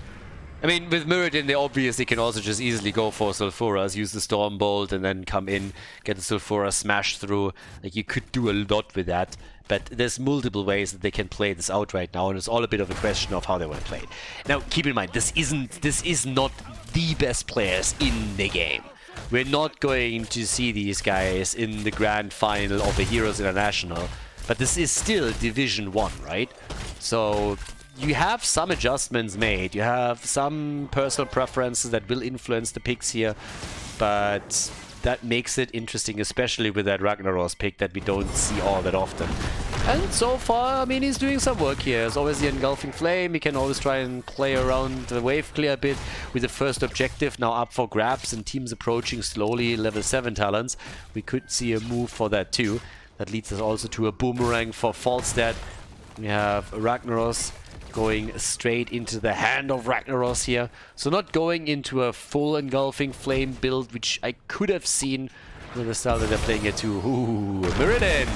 I mean, with Muradin, they obviously can also just easily go for Sulfuras, use the Storm Bolt, and then come in, get the Sulfura smash through. Like, you could do a lot with that, but there's multiple ways that they can play this out right now, and it's all a bit of a question of how they want to play it. Now, keep in mind, this is not the best players in the game. We're not going to see these guys in the grand final of the Heroes International, but this is still Division 1, right? So you have some adjustments made, you have some personal preferences that will influence the picks here, but that makes it interesting, especially with that RAGNAROS pick that we don't see all that often. And so far, I mean, he's doing some work here. There's always the Engulfing Flame. He can always try and play around the wave clear a bit with the first objective now up for grabs and teams approaching slowly level 7 talents. We could see a move for that too. That leads us also to a boomerang for Falstad. We have RAGNAROS going straight into the hand of RAGNAROS here. So not going into a full Engulfing Flame build, which I could have seen with the style that they're playing here too. Ooh, Muradin!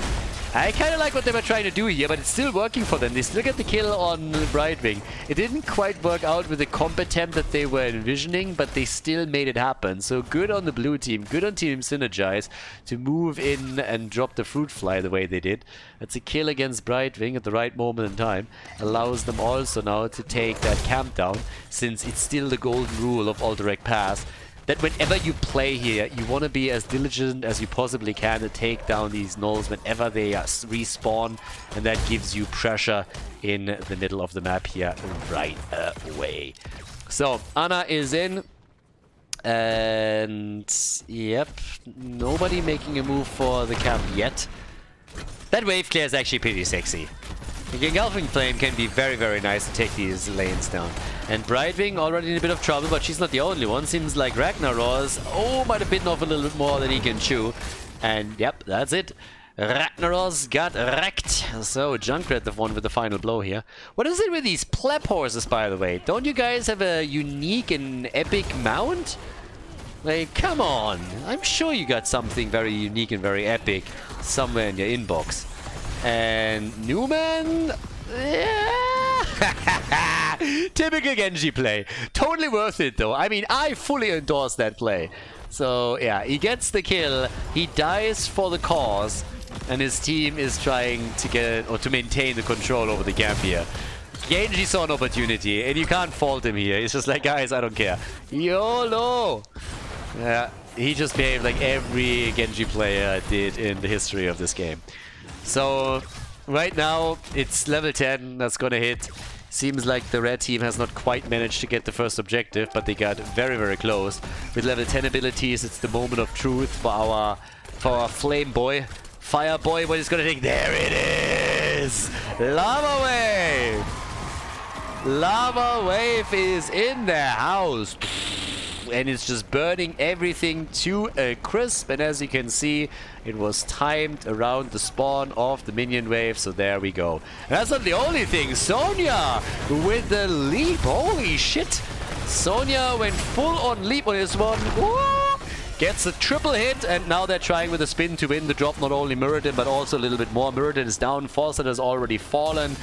I kind of like what they were trying to do here, but it's still working for them. They still get the kill on Brightwing. It didn't quite work out with the comp attempt that they were envisioning, but they still made it happen. So good on the blue team, good on Team Synergize to move in and drop the Fruit Fly the way they did. That's a kill against Brightwing at the right moment in time. Allows them also now to take that camp down, since it's still the golden rule of all direct pass, that whenever you play here, you want to be as diligent as you possibly can to take down these nulls whenever they respawn, and that gives you pressure in the middle of the map here right away. So, Ana is in, and yep, nobody making a move for the camp yet. That wave clear is actually pretty sexy. The Engulfing Flame can be very, very nice to take these lanes down. And Brightwing already in a bit of trouble, but she's not the only one. Seems like RAGNAROS, might have bitten off a little bit more than he can chew. And yep, that's it. RAGNAROS got wrecked. So Junkrat the one with the final blow here. What is it with these pleb horses, by the way? Don't you guys have a unique and epic mount? Like, come on. I'm sure you got something very unique and very epic somewhere in your inbox. And Newman, yeah. Typical Genji play. Totally worth it though. I mean, I fully endorse that play. So yeah, he gets the kill, he dies for the cause, and his team is trying to get or to maintain the control over the camp here. Genji saw an opportunity, and you can't fault him here. He's just like, guys, I don't care. YOLO! Yeah, he just behaved like every Genji player did in the history of this game. So, right now, it's level 10 that's gonna hit. Seems like the red team has not quite managed to get the first objective, but they got very, very close. With level 10 abilities, it's the moment of truth for our flame boy. Fire boy, what is gonna take? There it is! Lava Wave! Lava Wave is in the house. And it's just burning everything to a crisp, and as you can see, it was timed around the spawn of the minion wave, so there we go. And that's not the only thing. Sonya with the leap. Holy shit. Sonya went full on leap on this one. Woo! Gets a triple hit, and now they're trying with a spin to win the drop. Not only Muradin, but also a little bit more. Muradin is down. Fawcett has already fallen.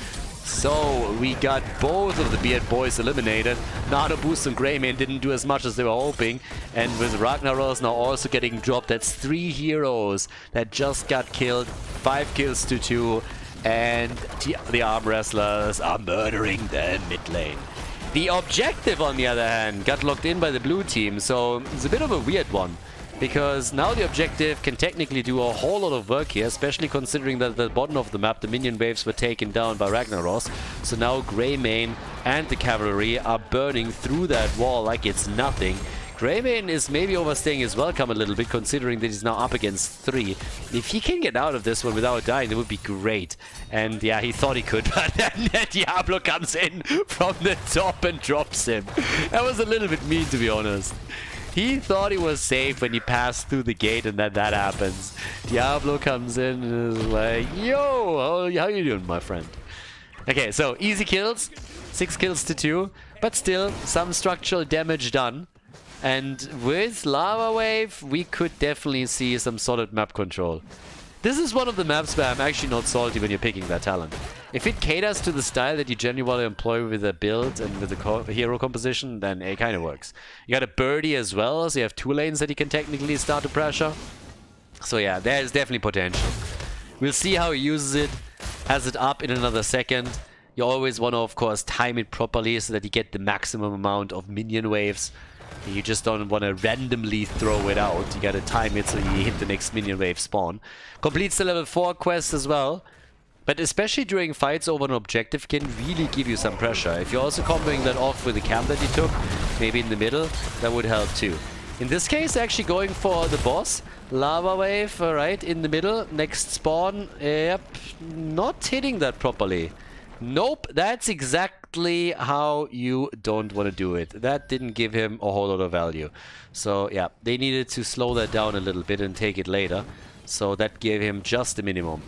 So we got both of the Beard Boys eliminated. Nano Boost and Greymane didn't do as much as they were hoping. And with RAGNAROS now also getting dropped, that's 3 heroes that just got killed. 5 kills to 2. And the arm wrestlers are murdering the mid lane. The objective, on the other hand, got locked in by the blue team. So it's a bit of a weird one. Because now the objective can technically do a whole lot of work here, especially considering that at the bottom of the map the minion waves were taken down by RAGNAROS. So now Greymane and the cavalry are burning through that wall like it's nothing. Greymane is maybe overstaying his welcome a little bit, considering that he's now up against 3. If he can get out of this one without dying, that would be great. And yeah, he thought he could, but then Diablo comes in from the top and drops him. That was a little bit mean, to be honest. He thought he was safe when he passed through the gate, and then that happens. Diablo comes in and is like, yo, how you doing, my friend? Okay, so easy kills. 6 kills to 2, but still some structural damage done. And with Lava Wave, we could definitely see some solid map control. This is one of the maps where I'm actually not salty when you're picking that talent. If it caters to the style that you genuinely employ with the build and with the hero composition, then it kind of works. You got a birdie as well, so you have 2 lanes that you can technically start to pressure. So yeah, there's definitely potential. We'll see how he uses it. Has it up in another second. You always want to, of course, time it properly so that you get the maximum amount of minion waves. You just don't want to randomly throw it out. You gotta time it so you hit the next minion wave spawn. Completes the level 4 quest as well. But especially during fights over an objective can really give you some pressure. If you're also comboing that off with the camp that you took, maybe in the middle, that would help too. In this case, actually going for the boss. Lava Wave, right, in the middle. Next spawn. Yep, not hitting that properly. Nope, that's exactly how you don't want to do it. That didn't give him a whole lot of value. So yeah, they needed to slow that down a little bit and take it later. So that gave him just the minimum.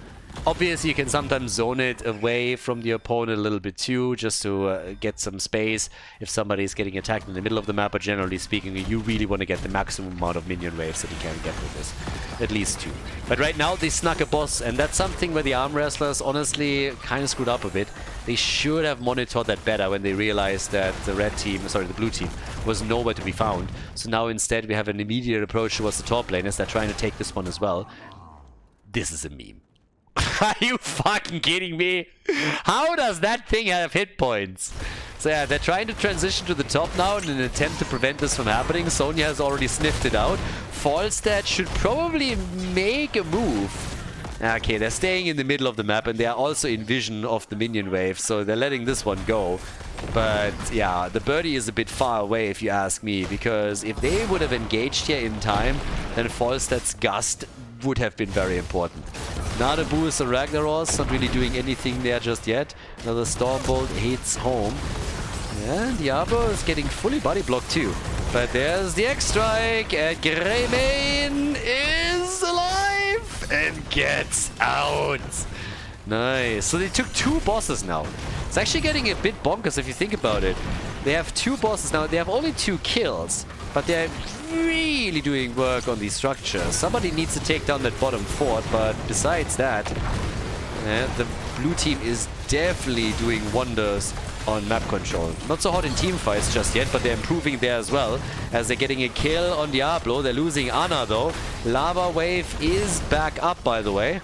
Obviously, you can sometimes zone it away from the opponent a little bit too, just to get some space if somebody is getting attacked in the middle of the map. But generally speaking, you really want to get the maximum amount of minion waves that you can get with this. At least 2. But right now, they snuck a boss, and that's something where the arm wrestlers honestly kind of screwed up a bit. They should have monitored that better when they realized that the the blue team was nowhere to be found. So now instead, we have an immediate approach towards the top lane as they're trying to take this one as well. This is a meme. Are you fucking kidding me? How does that thing have hit points? So yeah, they're trying to transition to the top now in an attempt to prevent this from happening. Sonya has already sniffed it out. Falstad should probably make a move. Okay, they're staying in the middle of the map, and they are also in vision of the minion wave, so they're letting this one go. But yeah, the birdie is a bit far away if you ask me, because if they would have engaged here in time, then Falstad's gust would have been very important. Another boost on RAGNAROS, not really doing anything there just yet. Another Stormbolt hits home. And Diablo is getting fully body blocked too. But there's the X-Strike, and Greymane is alive and gets out. Nice. So they took 2 bosses now. It's actually getting a bit bonkers if you think about it. They have 2 bosses now. They have only 2 kills, but they're really doing work on these structures. Somebody needs to take down that bottom fort, but besides that, the blue team is definitely doing wonders on map control. Not so hot in team fights just yet, but they're improving there as well, as they're getting a kill on Diablo. They're losing Ana though. Lava Wave is back up, by the way.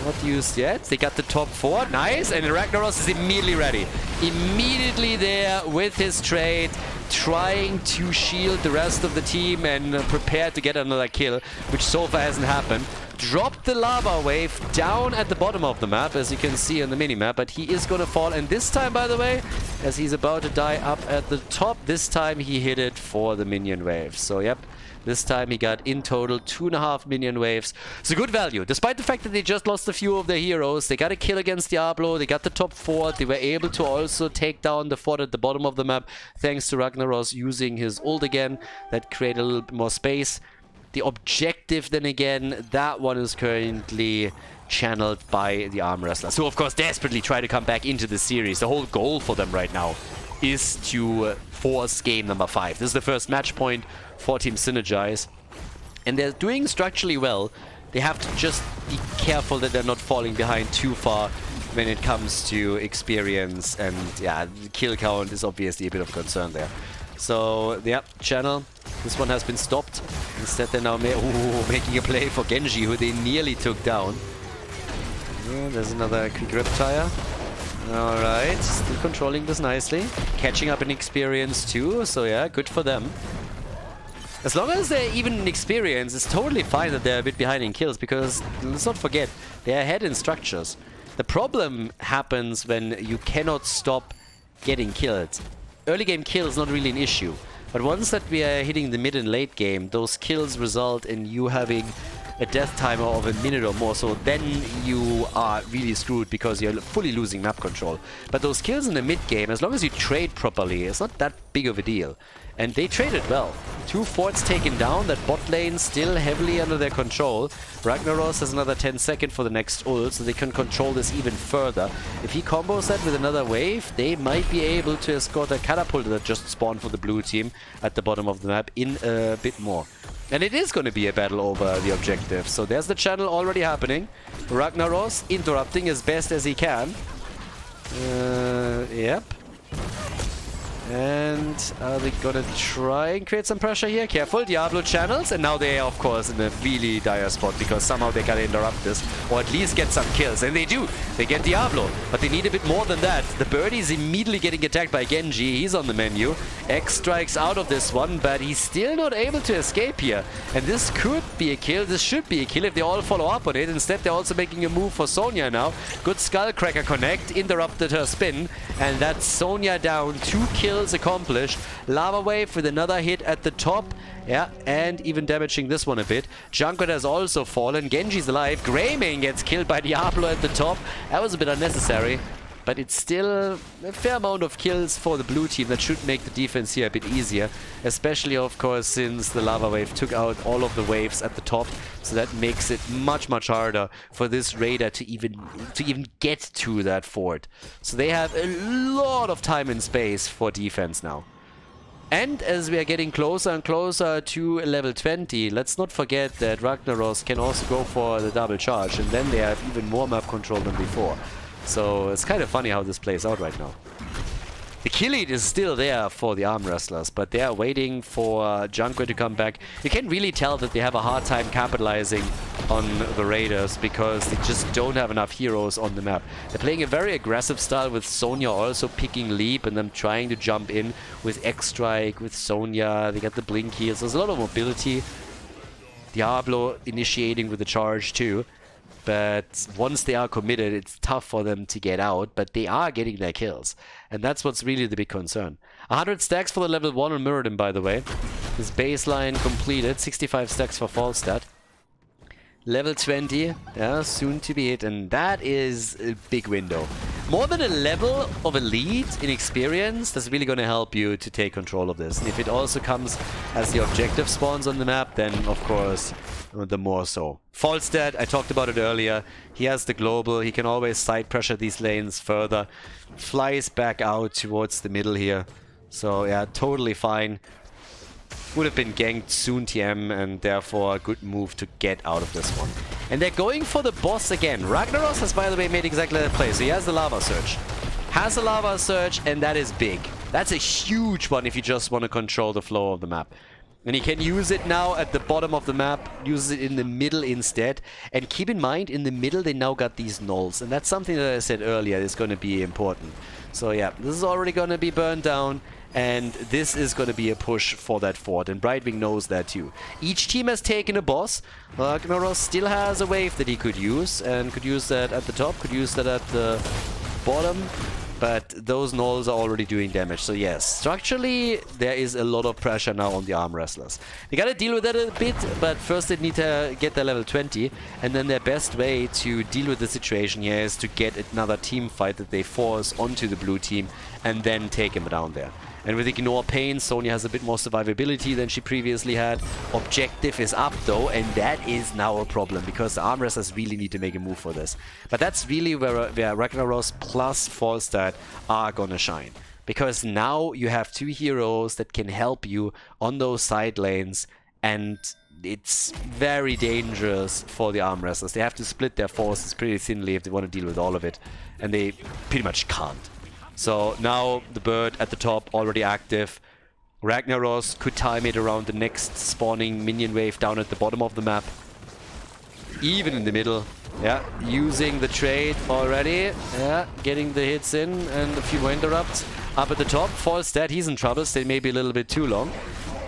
Not used yet. They got the top 4. Nice. And RAGNAROS is immediately ready. Immediately there with his trade, trying to shield the rest of the team and prepare to get another kill, which so far hasn't happened. Dropped the lava wave down at the bottom of the map, as you can see on the minimap, but he is going to fall. And this time, by the way, as he's about to die up at the top, this time he hit it for the minion wave. So, yep. This time he got in total 2.5 minion waves. It's a good value. Despite the fact that they just lost a few of their heroes, they got a kill against Diablo, they got the top fort, they were able to also take down the fort at the bottom of the map thanks to RAGNAROS using his ult again. That created a little bit more space. The objective, then again, that one is currently channeled by the arm wrestlers, who of course desperately try to come back into the series. The whole goal for them right now is to force game number 5. This is the first match point for Team Synergize, and they're doing structurally well. They have to just be careful that they're not falling behind too far when it comes to experience, and yeah, the kill count is obviously a bit of concern there. So, yeah, channel. This one has been stopped. Instead, they're now making a play for Genji, who they nearly took down. Yeah, there's another quick Riptire. Alright, still controlling this nicely. Catching up in experience too, so yeah, good for them. As long as they're even in experience, it's totally fine that they're a bit behind in kills, because let's not forget, they're ahead in structures. The problem happens when you cannot stop getting killed. Early game kill is not really an issue, but once that we are hitting the mid and late game, those kills result in you having a death timer of a minute or more, so then you are really screwed because you're fully losing map control. But those kills in the mid game, as long as you trade properly, it's not that big of a deal. And they traded well. 2 forts taken down, that bot lane still heavily under their control. RAGNAROS has another 10 seconds for the next ult, so they can control this even further. If he combos that with another wave, they might be able to escort a catapult that just spawned for the blue team at the bottom of the map in a bit more. And it is going to be a battle over the objective. So there's the channel already happening. RAGNAROS interrupting as best as he can. Yep. And are they gonna try and create some pressure here? Careful, Diablo channels, and now they are of course in a really dire spot because somehow they gotta interrupt this, or at least get some kills, and they do. They get Diablo, but they need a bit more than that. The birdie is immediately getting attacked by Genji. He's on the menu. X strikes out of this one, but he's still not able to escape here. And this could be a kill. This should be a kill if they all follow up on it. Instead, they're also making a move for Sonya now. Good Skullcracker connect, interrupted her spin, and that's Sonya down. 2 kills accomplished. Lava Wave with another hit at the top. Yeah, and even damaging this one a bit. Junkrat has also fallen. Genji's alive. Greymane gets killed by Diablo at the top. That was a bit unnecessary, but it's still a fair amount of kills for the blue team that should make the defense here a bit easier. Especially, of course, since the Lava Wave took out all of the waves at the top. So that makes it much, much harder for this Raider to even get to that fort. So they have a lot of time and space for defense now. And as we are getting closer and closer to level 20, let's not forget that RAGNAROS can also go for the double charge, and then they have even more map control than before. So it's kind of funny how this plays out right now. The kill lead is still there for the arm wrestlers, but they are waiting for Junkrat to come back. You can really tell that they have a hard time capitalizing on the Raiders because they just don't have enough heroes on the map. They're playing a very aggressive style with Sonya also picking leap and then trying to jump in with X-Strike, with Sonya. They got the blink heals. There's a lot of mobility. Diablo initiating with the charge too. But once they are committed, it's tough for them to get out, but they are getting their kills. And that's what's really the big concern. 100 stacks for the level 1 on Mirrodin, by the way. His baseline completed, 65 stacks for Falstad. Level 20, yeah, soon to be hit, and that is a big window. More than a level of a lead in experience, that's really going to help you to take control of this. And if it also comes as the objective spawns on the map, then of course, the more so. Falstad, I talked about it earlier, he has the global, he can always side pressure these lanes further, flies back out towards the middle here. So yeah, totally fine. Would have been ganked soon TM, and therefore a good move to get out of this one. And they're going for the boss again. RAGNAROS has, by the way, made exactly that play. So he has the lava surge. Has a lava surge, and that is big. That's a huge one if you just want to control the flow of the map. And he can use it now at the bottom of the map, uses it in the middle instead. And keep in mind, in the middle they now got these nulls. And that's something that I said earlier is going to be important. So yeah, this is already going to be burned down. And this is going to be a push for that fort, and Brightwing knows that too. Each team has taken a boss. RAGNAROS still has a wave that he could use, and could use that at the top, could use that at the bottom, but those nulls are already doing damage. So yes, structurally there is a lot of pressure now on the arm wrestlers. They gotta deal with that a bit, but first they need to get their level 20, and then their best way to deal with the situation here is to get another team fight that they force onto the blue team, and then take him down there. And with Ignore Pain, Sonya has a bit more survivability than she previously had. Objective is up though, and that is now a problem, because the arm wrestlers really need to make a move for this. But that's really where RAGNAROS plus Falstad are gonna shine. Because now you have two heroes that can help you on those side lanes, and it's very dangerous for the arm wrestlers. They have to split their forces pretty thinly if they want to deal with all of it, and they pretty much can't. So now the bird at the top already active. RAGNAROS could time it around the next spawning minion wave down at the bottom of the map. Even in the middle. Yeah, using the trade already. Yeah, getting the hits in and a few more interrupts. Up at the top, Falstad, he's in trouble. Stay maybe a little bit too long.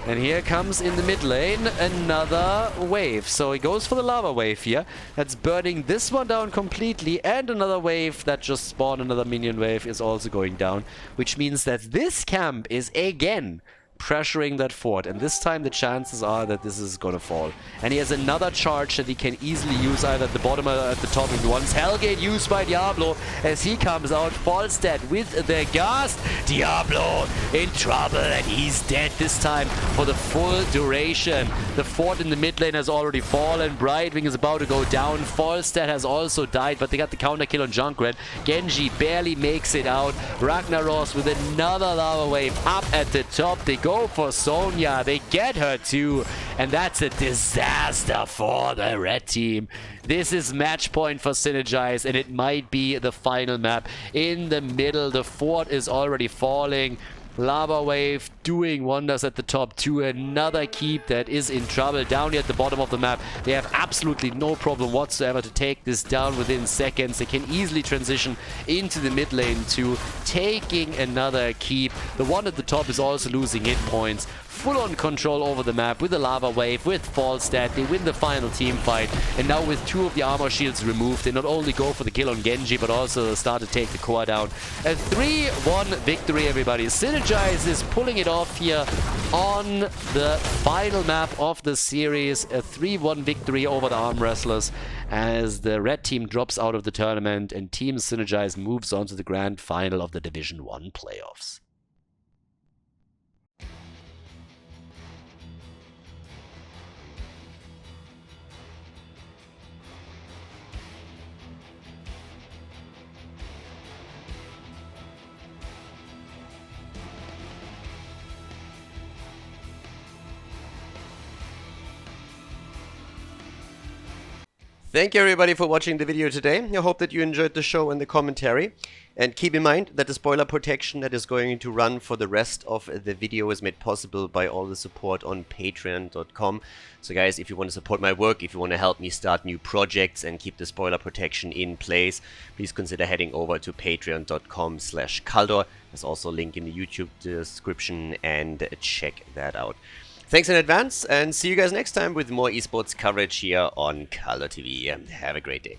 And here comes in the mid lane another wave. So he goes for the lava wave here. That's burning this one down completely. And another wave that just spawned, another minion wave, is also going down. Which means that this camp is again pressuring that fort, and this time the chances are that this is gonna fall. And he has another charge that he can easily use either at the bottom or at the top. And once Hellgate used by Diablo as he comes out. Falstad with the ghast. Diablo in trouble, and he's dead this time for the full duration. The fort in the mid lane has already fallen. Brightwing is about to go down. Falstad has also died, but they got the counter kill on Junkrat. Genji barely makes it out. RAGNAROS with another lava wave up at the top. They go for Sonya, they get her too, and that's a disaster for the red team. This is match point for Synergize, and it might be the final map. In the middle, the fort is already falling. Lava wave doing wonders at the top too. Another keep that is in trouble down here at the bottom of the map. They have absolutely no problem whatsoever to take this down within seconds. They can easily transition into the mid lane too, taking another keep. The one at the top is also losing hit points. Full-on control over the map with the lava wave, with Falstad. They win the final team fight, and now with two of the armor shields removed, they not only go for the kill on Genji, but also start to take the core down. A 3-1 victory, everybody. Synergize is pulling it off here on the final map of the series. A 3-1 victory over the arm wrestlers as the red team drops out of the tournament, and Team Synergize moves on to the grand final of the Division 1 playoffs. Thank you everybody for watching the video today. I hope that you enjoyed the show and the commentary. And keep in mind that the spoiler protection that is going to run for the rest of the video is made possible by all the support on patreon.com. So guys, if you want to support my work, if you want to help me start new projects and keep the spoiler protection in place, please consider heading over to patreon.com/Khaldor. There's also a link in the YouTube description, and check that out. Thanks in advance, and see you guys next time with more esports coverage here on Khaldor TV. Have a great day.